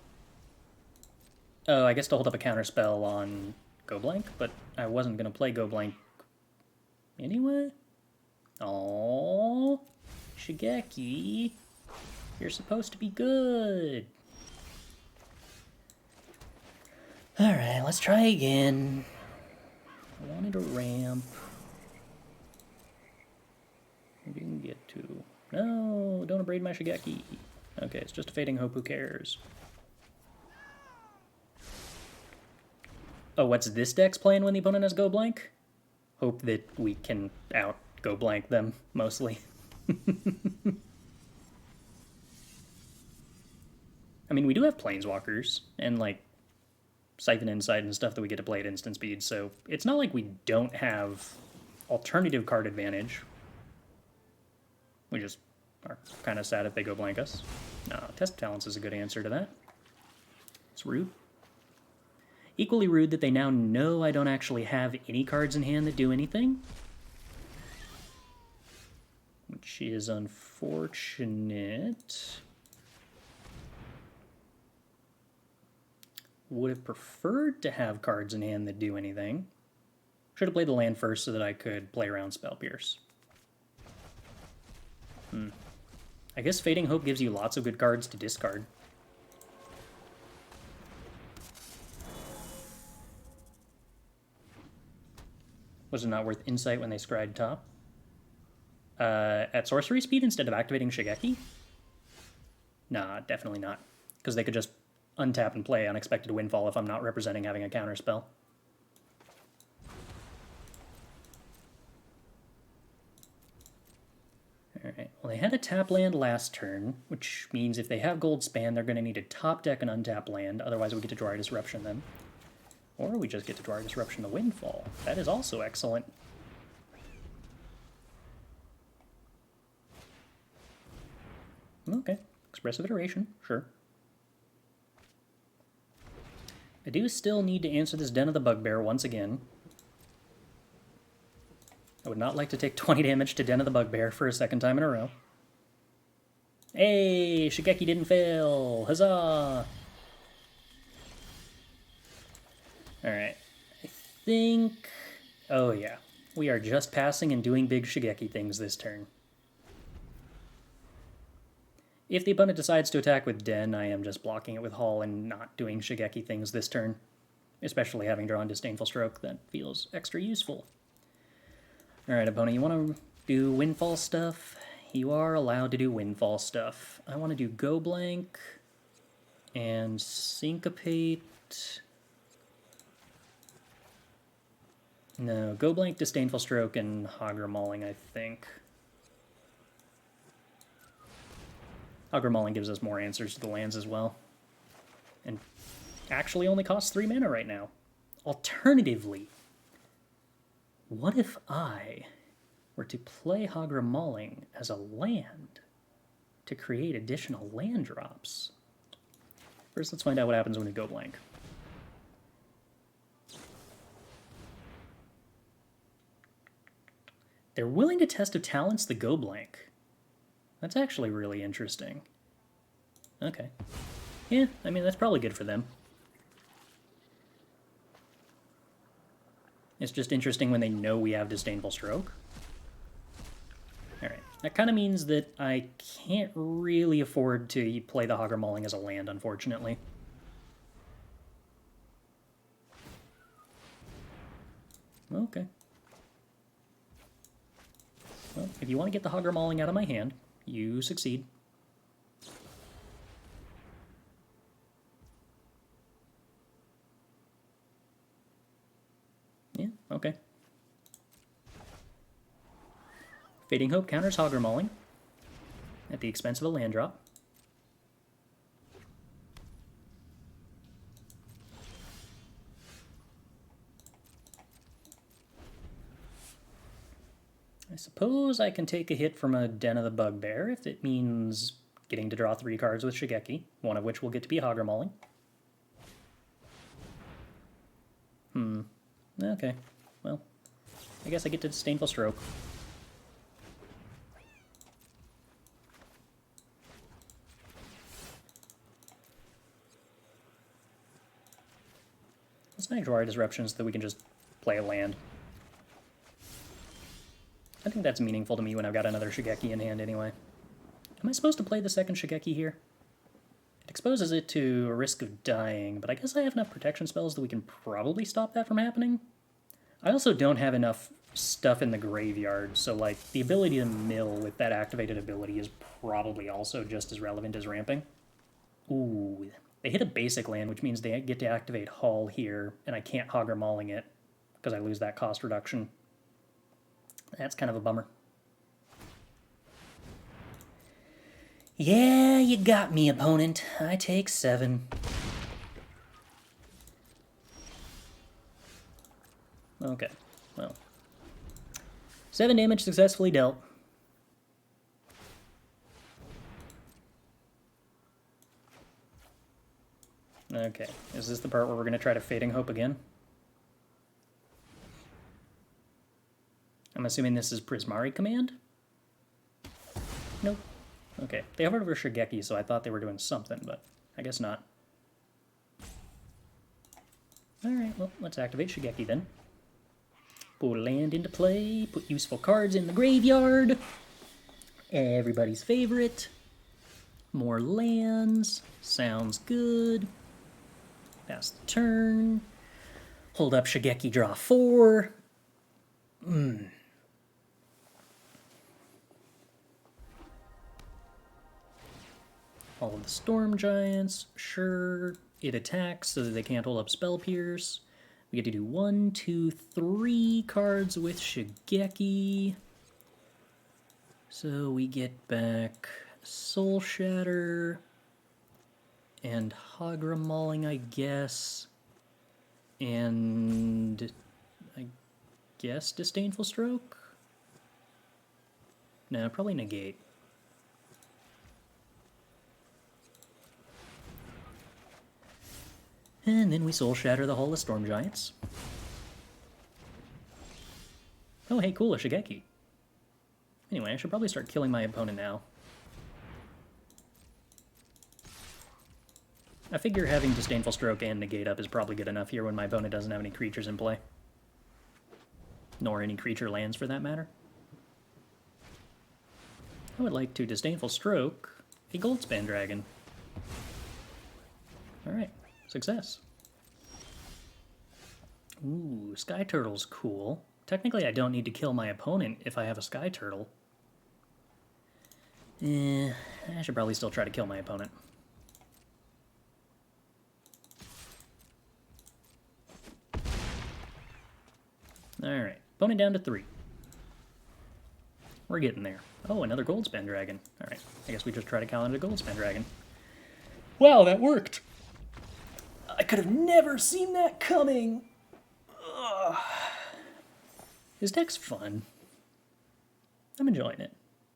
Oh, I guess to hold up a counterspell on Go Blank, but I wasn't going to play Go Blank anyway? Aww, Shigeki, you're supposed to be good. Alright, let's try again. I wanted a ramp. I didn't get to. No, don't abrade my Shigeki. Okay, it's just a Fading Hope, who cares? Oh, what's this deck's playing when the opponent has Go Blank? Hope that we can out Go Blank them, mostly. I mean, we do have Planeswalkers, and, like, Siphon Insight and stuff that we get to play at instant speed, so it's not like we don't have alternative card advantage. We just are kind of sad if they Go Blank us. No, Test of Talents is a good answer to that. It's rude. Equally rude that they now know I don't actually have any cards in hand that do anything. Which is unfortunate. Would have preferred to have cards in hand that do anything. Should have played the land first so that I could play around Spell Pierce. I guess Fading Hope gives you lots of good cards to discard. Was it not worth Insight when they scried top? At sorcery speed instead of activating Shigeki? Nah, definitely not. Because they could just untap and play Unexpected Windfall if I'm not representing having a counterspell. Alright, well they had a tap land last turn, which means if they have Goldspan, they're going to need to top deck an untap land, otherwise we get to Jwari Disruption them. Or we just get to Jwari Disruption the Windfall. That is also excellent. Okay, Expressive Iteration, sure. I do still need to answer this Den of the Bugbear once again. I would not like to take 20 damage to Den of the Bugbear for a second time in a row. Hey, Shigeki didn't fail! Huzzah! Alright, I think... Oh yeah, we are just passing and doing big Shigeki things this turn. If the opponent decides to attack with Den, I am just blocking it with Hull and not doing Shigeki things this turn. Especially having drawn Disdainful Stroke, that feels extra useful. Alright, opponent, you want to do Windfall stuff? You are allowed to do Windfall stuff. I want to do Go Blank and Syncopate. No, Go Blank, Disdainful Stroke, and Hagra Mauling, I think. Hagra Mauling gives us more answers to the lands as well. And actually only costs 3 mana right now. Alternatively, what if I were to play Hagra Mauling as a land to create additional land drops? First, let's find out what happens when we go blank. They're willing to test of talents the go blank. That's actually really interesting. Okay. Yeah, I mean, that's probably good for them. It's just interesting when they know we have Disdainful Stroke. Alright, that kind of means that I can't really afford to play the Hagra Mauling as a land, unfortunately. Okay. Well, if you want to get the Hagra Mauling out of my hand, you succeed. Yeah, okay. Fading Hope counters Hagra Mauling at the expense of a land drop. I suppose I can take a hit from a Den of the Bugbear if it means getting to draw 3 cards with Shigeki, one of which will get to be Hagra Mauling. Okay, well, I guess I get to Disdainful Stroke. Let's make Jwari Disruption so that we can just play a land. I think that's meaningful to me when I've got another Shigeki in hand anyway. Am I supposed to play the second Shigeki here? It exposes it to a risk of dying, but I guess I have enough protection spells that we can probably stop that from happening. I also don't have enough stuff in the graveyard, so like the ability to mill with that activated ability is probably also just as relevant as ramping. Ooh, they hit a basic land, which means they get to activate Haul here, and I can't Hagra Mauling it because I lose that cost reduction. That's kind of a bummer. Yeah, you got me, opponent. I take 7. Okay, well. 7 damage successfully dealt. Okay, is this the part where we're going to try to Fading Hope again? I'm assuming this is Prismari command? Nope. Okay, they hovered over Shigeki, so I thought they were doing something, but I guess not. Alright, well, let's activate Shigeki then. Put a land into play, put useful cards in the graveyard. Everybody's favorite. More lands. Sounds good. Pass the turn. Hold up Shigeki, draw 4. All of the Storm Giants, sure. It attacks so that they can't hold up Spell Pierce. We get to do 1, 2, 3 cards with Shigeki. So we get back Soul Shatter and Hagra Mauling, I guess. And I guess Disdainful Stroke? No, probably Negate. And then we Soul Shatter the Hall of Storm Giants. Oh, hey, cool, a Shigeki. Anyway, I should probably start killing my opponent now. I figure having Disdainful Stroke and Negate up is probably good enough here when my opponent doesn't have any creatures in play. Nor any creature lands, for that matter. I would like to Disdainful Stroke a Goldspan Dragon. Alright. Success. Ooh, Skyturtle's cool. Technically, I don't need to kill my opponent if I have a Skyturtle. I should probably still try to kill my opponent. Alright, opponent down to 3. We're getting there. Oh, another Goldspan Dragon. Alright, I guess we just try to counter a Goldspan Dragon. Wow, that worked! I could have never seen that coming. Ugh. His deck's fun. I'm enjoying it.